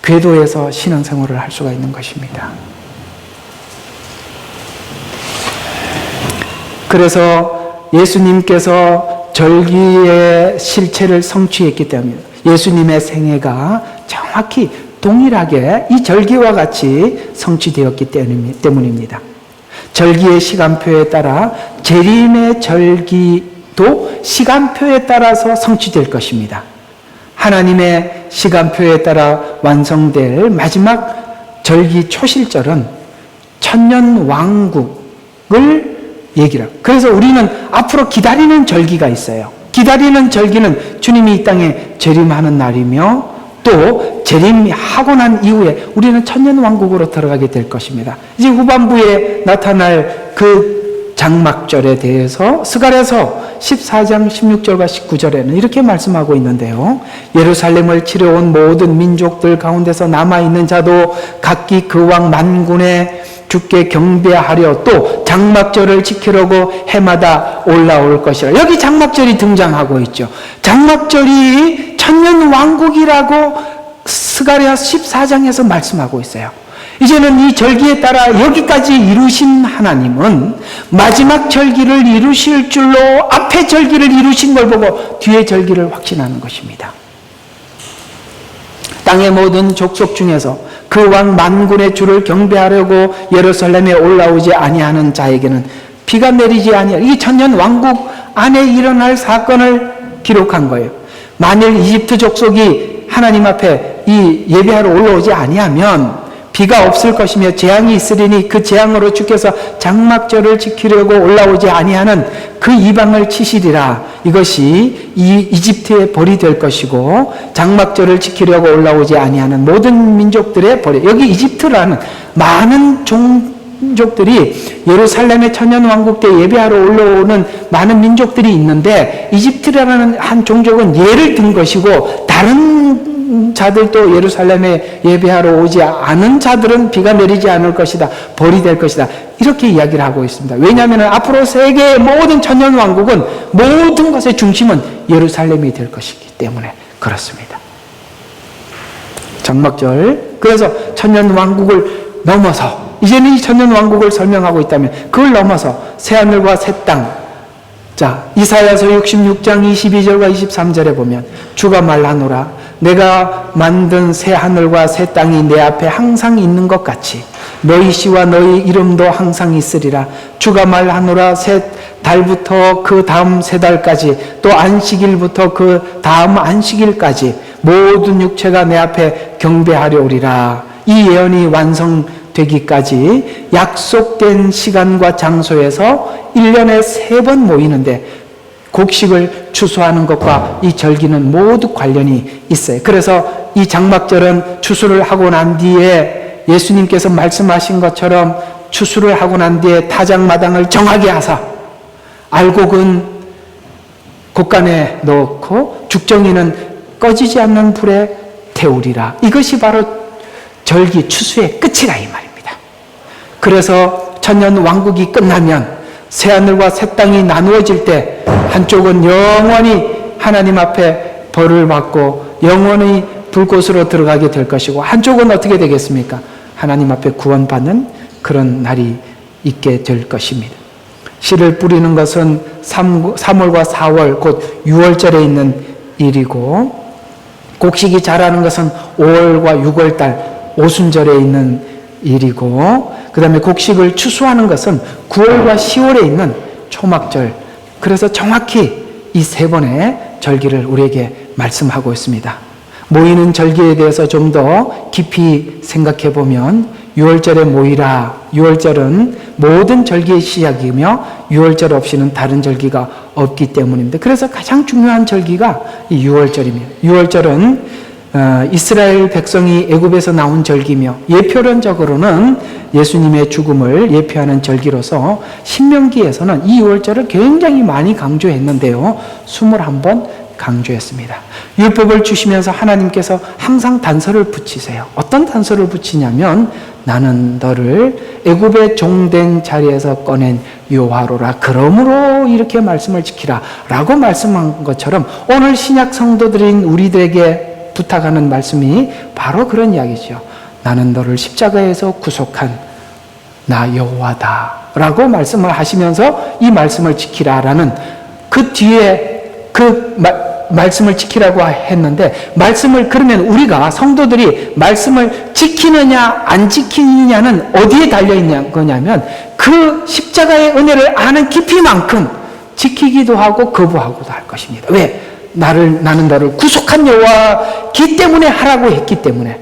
궤도에서 신앙생활을 할 수가 있는 것입니다. 그래서 예수님께서 절기의 실체를 성취했기 때문에 예수님의 생애가 정확히 동일하게 이 절기와 같이 성취되었기 때문입니다. 절기의 시간표에 따라 재림의 절기도 시간표에 따라서 성취될 것입니다. 하나님의 시간표에 따라 완성될 마지막 절기 초실절은 천년 왕국을 얘기를. 그래서 우리는 앞으로 기다리는 절기가 있어요. 기다리는 절기는 주님이 이 땅에 재림하는 날이며 또 재림하고 난 이후에 우리는 천년 왕국으로 들어가게 될 것입니다. 이제 후반부에 나타날 그 장막절에 대해서 스가랴서 14장 16절과 19절에는 이렇게 말씀하고 있는데요. 예루살렘을 치러온 모든 민족들 가운데서 남아있는 자도 각기 그 왕 만군의 주께 경배하려 또 장막절을 지키려고 해마다 올라올 것이라. 여기 장막절이 등장하고 있죠. 장막절이 천년 왕국이라고 스가랴 14장에서 말씀하고 있어요. 이제는 이 절기에 따라 여기까지 이루신 하나님은 마지막 절기를 이루실 줄로 앞에 절기를 이루신 걸 보고 뒤에 절기를 확신하는 것입니다. 땅의 모든 족속 중에서 그 왕 만군의 주를 경배하려고 예루살렘에 올라오지 아니하는 자에게는 비가 내리지 아니하리라. 이 천년 왕국 안에 일어날 사건을 기록한 거예요. 만일 이집트 족속이 하나님 앞에 이 예배하러 올라오지 아니하면 비가 없을 것이며 재앙이 있으리니 그 재앙으로 주께서 장막절을 지키려고 올라오지 아니하는 그 이방을 치시리라. 이것이 이 이집트의 벌이 될 것이고 장막절을 지키려고 올라오지 아니하는 모든 민족들의 벌이. 여기 이집트라는 많은 종족들이 예루살렘의 천년왕국 때 예배하러 올라오는 많은 민족들이 있는데 이집트라는 한 종족은 예를 든 것이고 다른 자들도 예루살렘에 예배하러 오지 않은 자들은 비가 내리지 않을 것이다. 벌이 될 것이다. 이렇게 이야기를 하고 있습니다. 왜냐하면 앞으로 세계의 모든 천년왕국은 모든 것의 중심은 예루살렘이 될 것이기 때문에 그렇습니다. 장막절. 그래서 천년왕국을 넘어서, 이제는 이 천년왕국을 설명하고 있다면 그걸 넘어서 새하늘과 새 땅. 자, 이사야서 66장 22절과 23절에 보면 주가 말하노라 내가 만든 새 하늘과 새 땅이 내 앞에 항상 있는 것 같이 너희 씨와 너희 이름도 항상 있으리라. 주가 말하노라 새 달부터 그 다음 새 달까지 또 안식일부터 그 다음 안식일까지 모든 육체가 내 앞에 경배하려리라. 이 예언이 완성되기까지 약속된 시간과 장소에서 1년에 3번 모이는데 곡식을 추수하는 것과 이 절기는 모두 관련이 있어요. 그래서 이 장막절은 추수를 하고 난 뒤에 예수님께서 말씀하신 것처럼 추수를 하고 난 뒤에 타작마당을 정하게 하사 알곡은 곳간에 넣고 죽정이는 꺼지지 않는 불에 태우리라. 이것이 바로 절기 추수의 끝이라 이 말입니다. 그래서 천년 왕국이 끝나면 새하늘과 새 땅이 나누어질 때 한쪽은 영원히 하나님 앞에 벌을 받고 영원히 불꽃으로 들어가게 될 것이고 한쪽은 어떻게 되겠습니까? 하나님 앞에 구원받는 그런 날이 있게 될 것입니다. 씨를 뿌리는 것은 3월과 4월 곧 6월절에 있는 일이고 곡식이 자라는 것은 5월과 6월달 오순절에 있는 일이고 그 다음에 곡식을 추수하는 것은 9월과 10월에 있는 초막절. 그래서 정확히 이 3번의 절기를 우리에게 말씀하고 있습니다. 모이는 절기에 대해서 좀 더 깊이 생각해 보면 6월절에 모이라. 6월절은 모든 절기의 시작이며 6월절 없이는 다른 절기가 없기 때문입니다. 그래서 가장 중요한 절기가 이 6월절입니다. 6월절은 이스라엘 백성이 애굽에서 나온 절기며 예표론적으로는 예수님의 죽음을 예표하는 절기로서 신명기에서는 이 6월절을 굉장히 많이 강조했는데요. 21번 강조했습니다. 율법을 주시면서 하나님께서 항상 단서를 붙이세요. 어떤 단서를 붙이냐면 나는 너를 애굽의 종된 자리에서 꺼낸 여호와로라. 그러므로 이렇게 말씀을 지키라 라고 말씀한 것처럼 오늘 신약 성도들인 우리들에게 부탁하는 말씀이 바로 그런 이야기죠. 나는 너를 십자가에서 구속한 나 여호와다 라고 말씀을 하시면서 이 말씀을 지키라라는 그 뒤에 그 말씀을 지키라고 했는데 말씀을 그러면 우리가 성도들이 말씀을 지키느냐 안 지키느냐는 어디에 달려있는 거냐면 그 십자가의 은혜를 아는 깊이만큼 지키기도 하고 거부하고도 할 것입니다. 왜? 나는 너를 구속한 여호와이기 때문에 하라고 했기 때문에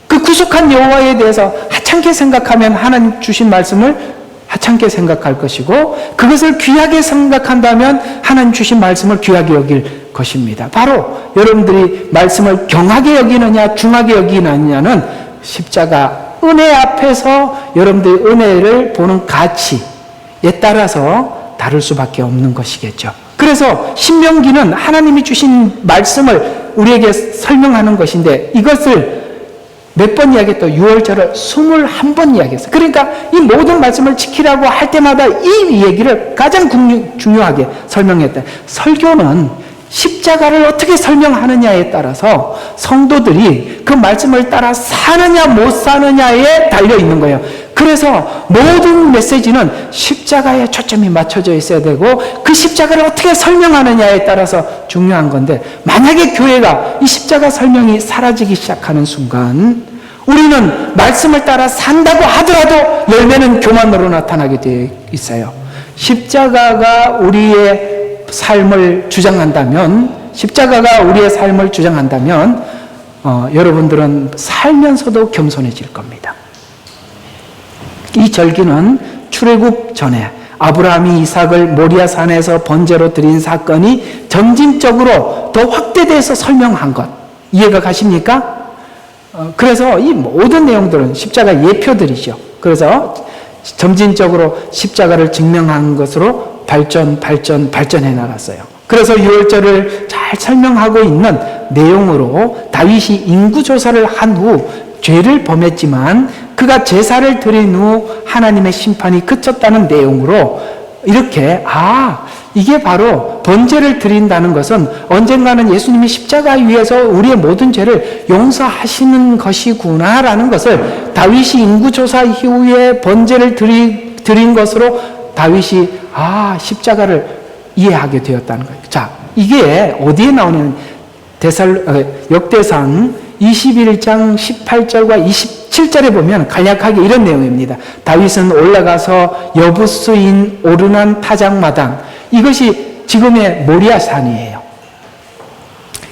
그 구속한 여호와에 대해서 하찮게 생각하면 하나님 주신 말씀을 하찮게 생각할 것이고 그것을 귀하게 생각한다면 하나님 주신 말씀을 귀하게 여길 것입니다. 바로 여러분들이 말씀을 경하게 여기느냐 중하게 여기느냐는 십자가 은혜 앞에서 여러분들의 은혜를 보는 가치에 따라서 다를 수밖에 없는 것이겠죠. 그래서 신명기는 하나님이 주신 말씀을 우리에게 설명하는 것인데 이것을 몇 번 이야기했던 6월절을 21번 이야기했어요. 그러니까 이 모든 말씀을 지키라고 할 때마다 이 얘기를 가장 중요하게 설명했다. 설교는 십자가를 어떻게 설명하느냐에 따라서 성도들이 그 말씀을 따라 사느냐 못 사느냐에 달려있는 거예요. 그래서 모든 메시지는 십자가에 초점이 맞춰져 있어야 되고 그 십자가를 어떻게 설명하느냐에 따라서 중요한 건데 만약에 교회가 이 십자가 설명이 사라지기 시작하는 순간 우리는 말씀을 따라 산다고 하더라도 열매는 교만으로 나타나게 되어 있어요. 십자가가 우리의 삶을 주장한다면 십자가가 우리의 삶을 주장한다면 여러분들은 살면서도 겸손해질 겁니다. 이 절기는 출애굽 전에 아브라함이 이삭을 모리아 산에서 번제로 드린 사건이 점진적으로 더 확대돼서 설명한 것 이해가 가십니까? 그래서 이 모든 내용들은 십자가 예표들이죠. 그래서 점진적으로 십자가를 증명한 것으로 발전해 나갔어요. 그래서 6월절을 잘 설명하고 있는 내용으로 다윗이 인구조사를 한 후 죄를 범했지만 그가 제사를 드린 후 하나님의 심판이 그쳤다는 내용으로 이렇게 이게 바로 번제를 드린다는 것은 언젠가는 예수님이 십자가 위에서 우리의 모든 죄를 용서하시는 것이구나라는 것을 다윗이 인구조사 이후에 번제를 드린 것으로 다윗이 십자가를 이해하게 되었다는 거예요. 자, 이게 어디에 나오냐면 역대상 21장 18절과 27절에 보면 간략하게 이런 내용입니다. 다윗은 올라가서 여부스인 오르난 타작마당, 이것이 지금의 모리아산이에요.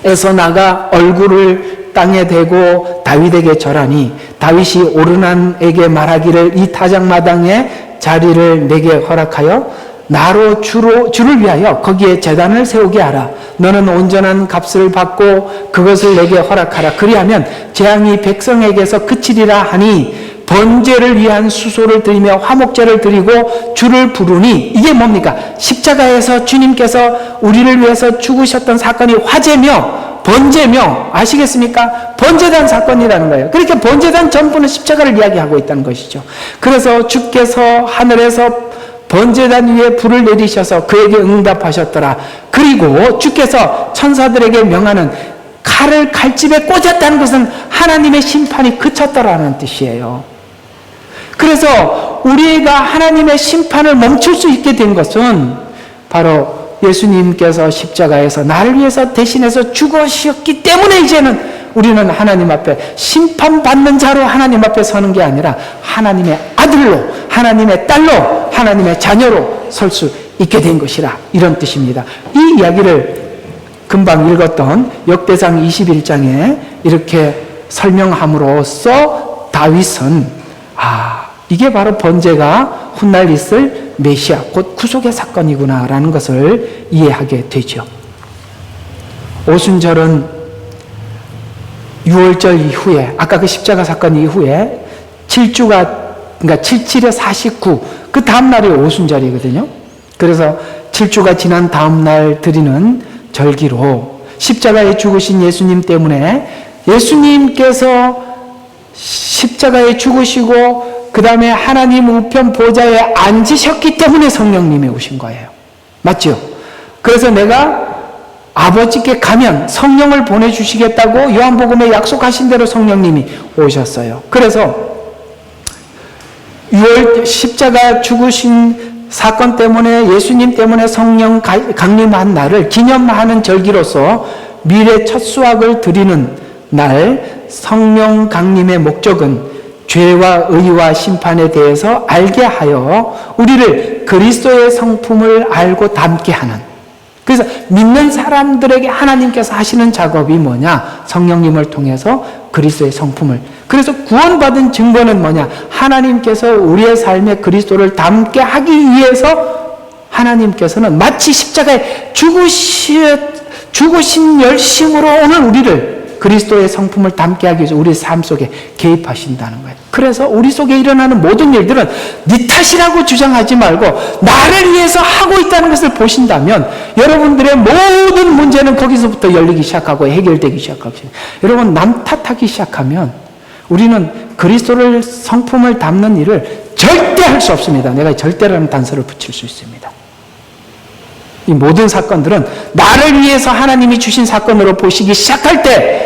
에서 나가 얼굴을 땅에 대고 다윗에게 절하니 다윗이 오르난에게 말하기를 이 타작마당에 자리를 내게 허락하여 나로 주를 위하여 거기에 제단을 세우게 하라. 너는 온전한 값을 받고 그것을 내게 허락하라. 그리하면 재앙이 백성에게서 그치리라 하니 번제를 위한 수소를 드리며 화목제를 드리고 주를 부르니, 이게 뭡니까? 십자가에서 주님께서 우리를 위해서 죽으셨던 사건이 화제며 번제며, 아시겠습니까? 번제단 사건이라는 거예요. 그러니까 번제단 전부는 십자가를 이야기하고 있다는 것이죠. 그래서 주께서 하늘에서 번제단 위에 불을 내리셔서 그에게 응답하셨더라. 그리고 주께서 천사들에게 명하는 칼을 칼집에 꽂았다는 것은 하나님의 심판이 그쳤더라는 뜻이에요. 그래서 우리가 하나님의 심판을 멈출 수 있게 된 것은 바로 예수님께서 십자가에서 나를 위해서 대신해서 죽으셨기 때문에 이제는 우리는 하나님 앞에 심판받는 자로 하나님 앞에 서는 게 아니라 하나님의 아들로, 하나님의 딸로, 하나님의 자녀로 설 수 있게 된 것이라, 이런 뜻입니다. 이 이야기를 금방 읽었던 역대상 21장에 이렇게 설명함으로써 다윗은 이게 바로 번제가 훗날 있을 메시아, 곧 구속의 사건이구나라는 것을 이해하게 되죠. 오순절은 6월절 이후에, 아까 그 십자가 사건 이후에 7주가, 그러니까 77에 49, 그 다음 날이 오순절이거든요. 그래서 7주가 지난 다음 날 드리는 절기로 십자가에 죽으신 예수님 때문에, 예수님께서 십자가에 죽으시고 그 다음에 하나님 우편 보좌에 앉으셨기 때문에 성령님이 오신 거예요. 맞죠? 그래서 내가 아버지께 가면 성령을 보내주시겠다고 요한복음에 약속하신 대로 성령님이 오셨어요. 그래서 6월 십자가 죽으신 사건 때문에, 예수님 때문에 성령 강림한 날을 기념하는 절기로서 미래 첫 수확을 드리는 날, 성령 강림의 목적은 죄와 의와 심판에 대해서 알게 하여 우리를 그리스도의 성품을 알고 닮게 하는, 그래서 믿는 사람들에게 하나님께서 하시는 작업이 뭐냐? 성령님을 통해서 그리스도의 성품을, 그래서 구원받은 증거는 뭐냐? 하나님께서 우리의 삶에 그리스도를 닮게 하기 위해서 하나님께서는 마치 십자가에 죽으신 열심으로 오늘 우리를 그리스도의 성품을 담게 하기 위해서 우리 삶 속에 개입하신다는 거예요. 그래서 우리 속에 일어나는 모든 일들은 네 탓이라고 주장하지 말고 나를 위해서 하고 있다는 것을 보신다면 여러분들의 모든 문제는 거기서부터 열리기 시작하고 해결되기 시작하고, 여러분 남 탓하기 시작하면 우리는 그리스도를 성품을 담는 일을 절대 할 수 없습니다. 내가 절대라는 단서를 붙일 수 있습니다. 이 모든 사건들은 나를 위해서 하나님이 주신 사건으로 보시기 시작할 때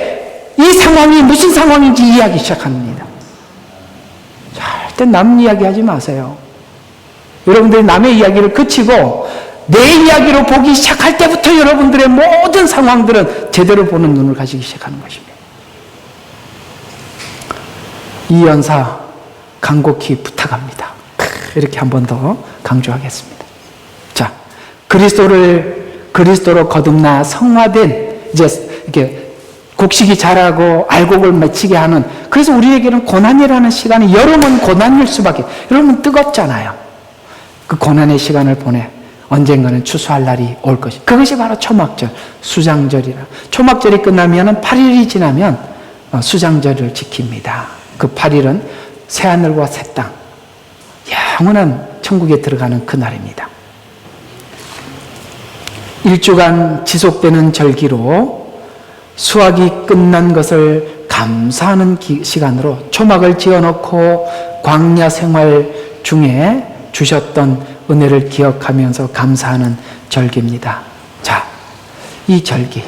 이 상황이 무슨 상황인지 이해하기 시작합니다. 절대 남 이야기하지 마세요. 여러분들이 남의 이야기를 그치고 내 이야기로 보기 시작할 때부터 여러분들의 모든 상황들은 제대로 보는 눈을 가지기 시작하는 것입니다. 이 연사 간곡히 부탁합니다. 이렇게 한 번 더 강조하겠습니다. 자, 그리스도로 거듭나 성화된, 이제 이렇게 곡식이 자라고 알곡을 맺히게 하는, 그래서 우리에게는 고난이라는 시간이, 여름은 고난일 수밖에, 여러분 뜨겁잖아요. 그 고난의 시간을 보내 언젠가는 추수할 날이 올 것이, 그것이 바로 초막절, 수장절이라. 초막절이 끝나면 8일이 지나면 수장절을 지킵니다. 그 8일은 새하늘과 새 땅, 영원한 천국에 들어가는 그날입니다. 1주간 지속되는 절기로 수확이 끝난 것을 감사하는 시간으로 초막을 지어놓고 광야 생활 중에 주셨던 은혜를 기억하면서 감사하는 절기입니다. 자, 이 절기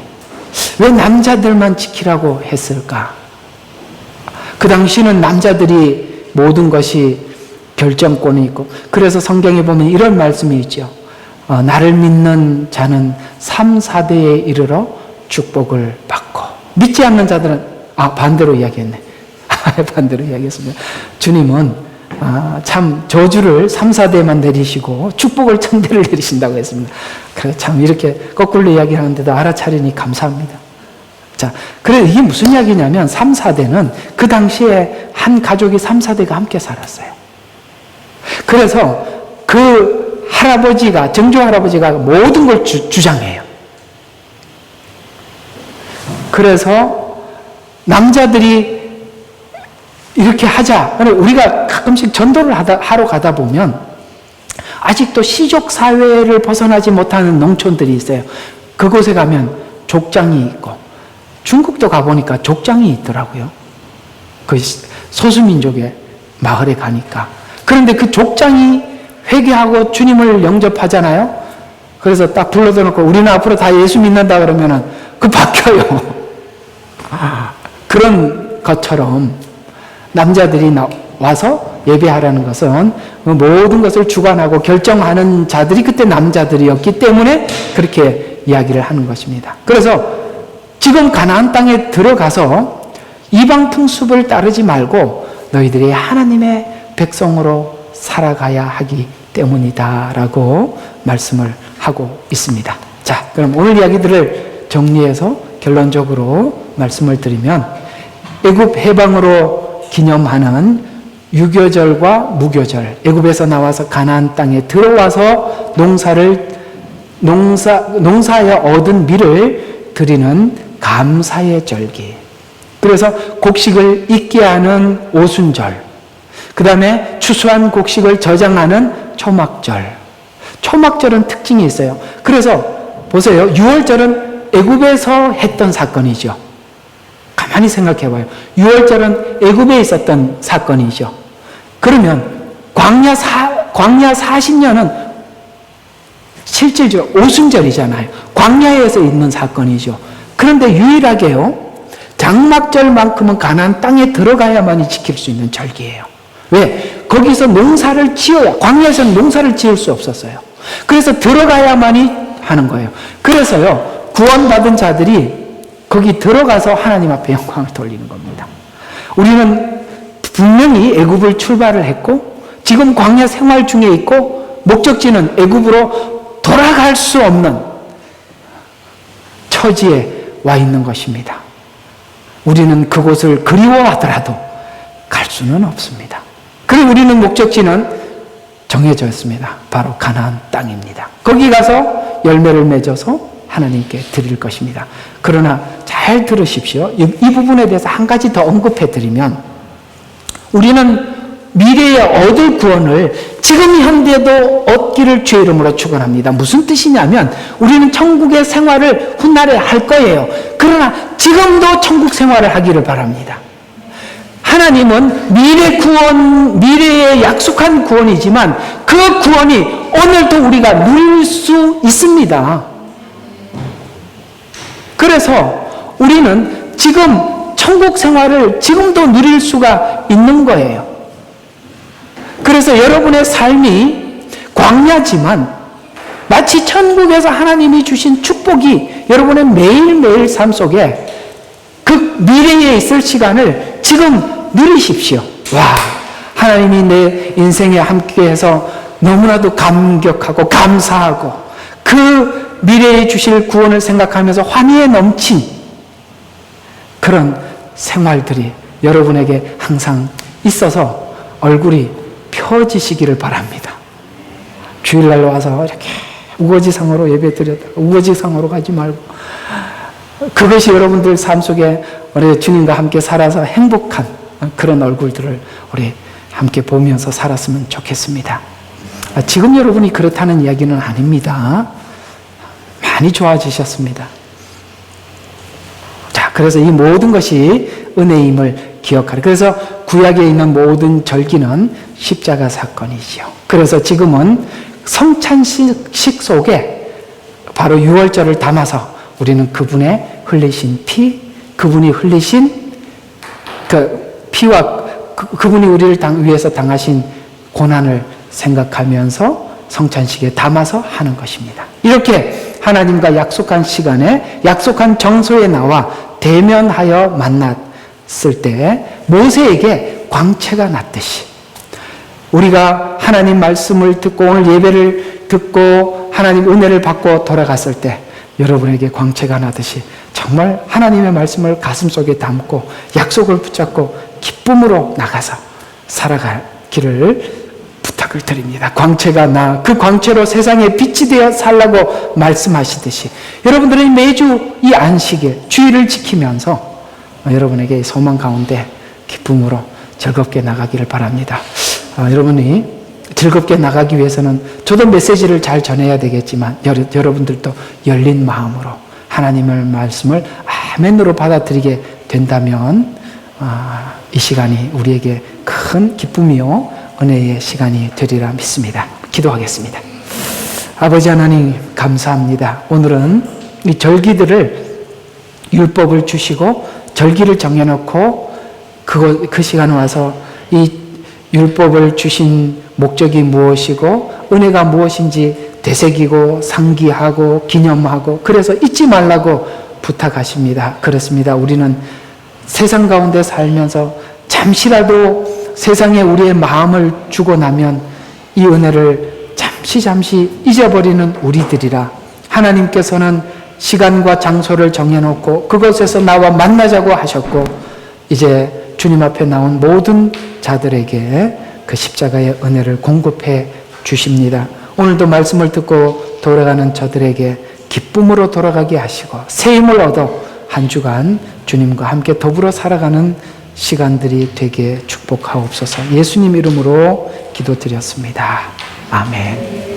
왜 남자들만 지키라고 했을까? 그 당시는 남자들이 모든 것이 결정권이 있고, 그래서 성경에 보면 이런 말씀이 있죠. 나를 믿는 자는 3, 4대에 이르러 축복을 받고, 믿지 않는 자들은 반대로 이야기했네. 반대로 이야기했습니다. 주님은 참 저주를 3, 4대만 내리시고 축복을 1000대를 내리신다고 했습니다. 그래서 참 이렇게 거꾸로 이야기를 하는데도 알아차리니 감사합니다. 자, 그래 이게 무슨 이야기냐면 3, 4대는 그 당시에 한 가족이 3, 4대가 함께 살았어요. 그래서 그 할아버지가, 정조 할아버지가 모든 걸 주장해요. 그래서 남자들이 이렇게 하자. 우리가 가끔씩 전도를 하러 가다 보면 아직도 시족 사회를 벗어나지 못하는 농촌들이 있어요. 그곳에 가면 족장이 있고, 중국도 가보니까 족장이 있더라고요. 그 소수민족의 마을에 가니까. 그런데 그 족장이 회개하고 주님을 영접하잖아요. 그래서 딱 불러다 놓고 우리는 앞으로 다 예수 믿는다 그러면은 그 바뀌어요. 그런 것처럼 남자들이 와서 예배하라는 것은 모든 것을 주관하고 결정하는 자들이 그때 남자들이었기 때문에 그렇게 이야기를 하는 것입니다. 그래서 지금 가나안 땅에 들어가서 이방 풍습을 따르지 말고 너희들이 하나님의 백성으로 살아가야 하기 때문이다라고 말씀을 하고 있습니다. 자, 그럼 오늘 이야기들을 정리해서 결론적으로 말씀을 드리면, 애굽 해방으로 기념하는 유교절과 무교절, 애굽에서 나와서 가나안 땅에 들어와서 농사에 얻은 밀을 드리는 감사의 절기. 그래서 곡식을 잊게 하는 오순절, 그 다음에 추수한 곡식을 저장하는 초막절. 초막절은 특징이 있어요. 그래서 보세요. 6월절은 애굽에서 했던 사건이죠. 가만히 생각해 봐요. 6월절은 애굽에 있었던 사건이죠. 그러면 광야 40년은 실질적으로 오순절이잖아요. 광야에서 있는 사건이죠. 그런데 유일하게요, 장막절만큼은 가나안 땅에 들어가야만이 지킬 수 있는 절기예요. 왜? 거기서 농사를 지어야, 광야에서는 농사를 지을 수 없었어요. 그래서 들어가야만이 하는 거예요. 그래서요, 구원받은 자들이 거기 들어가서 하나님 앞에 영광을 돌리는 겁니다. 우리는 분명히 애굽을 출발을 했고, 지금 광야 생활 중에 있고, 목적지는 애굽으로 돌아갈 수 없는 처지에 와 있는 것입니다. 우리는 그곳을 그리워하더라도 갈 수는 없습니다. 그리고 우리는 목적지는 정해져 있습니다. 바로 가나안 땅입니다. 거기 가서 열매를 맺어서 하나님께 드릴 것입니다. 그러나 잘 들으십시오. 이 부분에 대해서 한 가지 더 언급해 드리면, 우리는 미래에 얻을 구원을 지금 현대도 얻기를 주의 이름으로 축원합니다. 무슨 뜻이냐면, 우리는 천국의 생활을 훗날에 할 거예요. 그러나 지금도 천국 생활을 하기를 바랍니다. 하나님은 미래 구원, 미래에 약속한 구원이지만 그 구원이 오늘도 우리가 누릴 수 있습니다. 그래서 우리는 지금 천국 생활을 지금도 누릴 수가 있는 거예요. 그래서 여러분의 삶이 광야지만 마치 천국에서 하나님이 주신 축복이 여러분의 매일매일 삶 속에 그 미래에 있을 시간을 지금 누리십시오. 와, 하나님이 내 인생에 함께해서 너무나도 감격하고 감사하고 그 미래에 주실 구원을 생각하면서 환희에 넘친 그런 생활들이 여러분에게 항상 있어서 얼굴이 펴지시기를 바랍니다. 주일날 와서 이렇게 우거지상으로 예배드렸다. 우거지상으로 가지 말고, 그것이 여러분들 삶 속에 우리 주님과 함께 살아서 행복한 그런 얼굴들을 우리 함께 보면서 살았으면 좋겠습니다. 지금 여러분이 그렇다는 이야기는 아닙니다. 많이 좋아지셨습니다. 자, 그래서 이 모든 것이 은혜임을 기억하라. 그래서 구약에 있는 모든 절기는 십자가 사건이지요. 그래서 지금은 성찬식 속에 바로 유월절을 담아서 우리는 그분의 흘리신 피, 그분이 흘리신 그 피와 그분이 우리를 위해서 당하신 고난을 생각하면서 성찬식에 담아서 하는 것입니다. 이렇게 하나님과 약속한 시간에 약속한 정소에 나와 대면하여 만났을 때 모세에게 광채가 났듯이 우리가 하나님 말씀을 듣고 오늘 예배를 듣고 하나님 은혜를 받고 돌아갔을 때 여러분에게 광채가 나듯이 정말 하나님의 말씀을 가슴속에 담고 약속을 붙잡고 기쁨으로 나가서 살아가기를 부탁을 드립니다. 광채가 나 그 광채로 세상에 빛이 되어 살라고 말씀하시듯이 여러분들이 매주 이 안식일 주일을 지키면서 여러분에게 소망 가운데 기쁨으로 즐겁게 나가기를 바랍니다. 여러분이 즐겁게 나가기 위해서는 저도 메시지를 잘 전해야 되겠지만 여러분들도 열린 마음으로 하나님의 말씀을 아멘으로 받아들이게 된다면 이 시간이 우리에게 큰 기쁨이요 은혜의 시간이 되리라 믿습니다. 기도하겠습니다. 아버지 하나님 감사합니다. 오늘은 이 절기들을 율법을 주시고 절기를 정해놓고 그 시간에 와서 이 율법을 주신 목적이 무엇이고 은혜가 무엇인지 되새기고 상기하고 기념하고 그래서 잊지 말라고 부탁하십니다. 그렇습니다. 우리는 세상 가운데 살면서 잠시라도 세상에 우리의 마음을 주고 나면 이 은혜를 잠시 잊어버리는 우리들이라 하나님께서는 시간과 장소를 정해놓고 그곳에서 나와 만나자고 하셨고 이제 주님 앞에 나온 모든 자들에게 그 십자가의 은혜를 공급해 주십니다. 오늘도 말씀을 듣고 돌아가는 저들에게 기쁨으로 돌아가게 하시고 새 힘을 얻어 한 주간 주님과 함께 더불어 살아가는 시간들이 되게 축복하옵소서. 예수님 이름으로 기도드렸습니다. 아멘.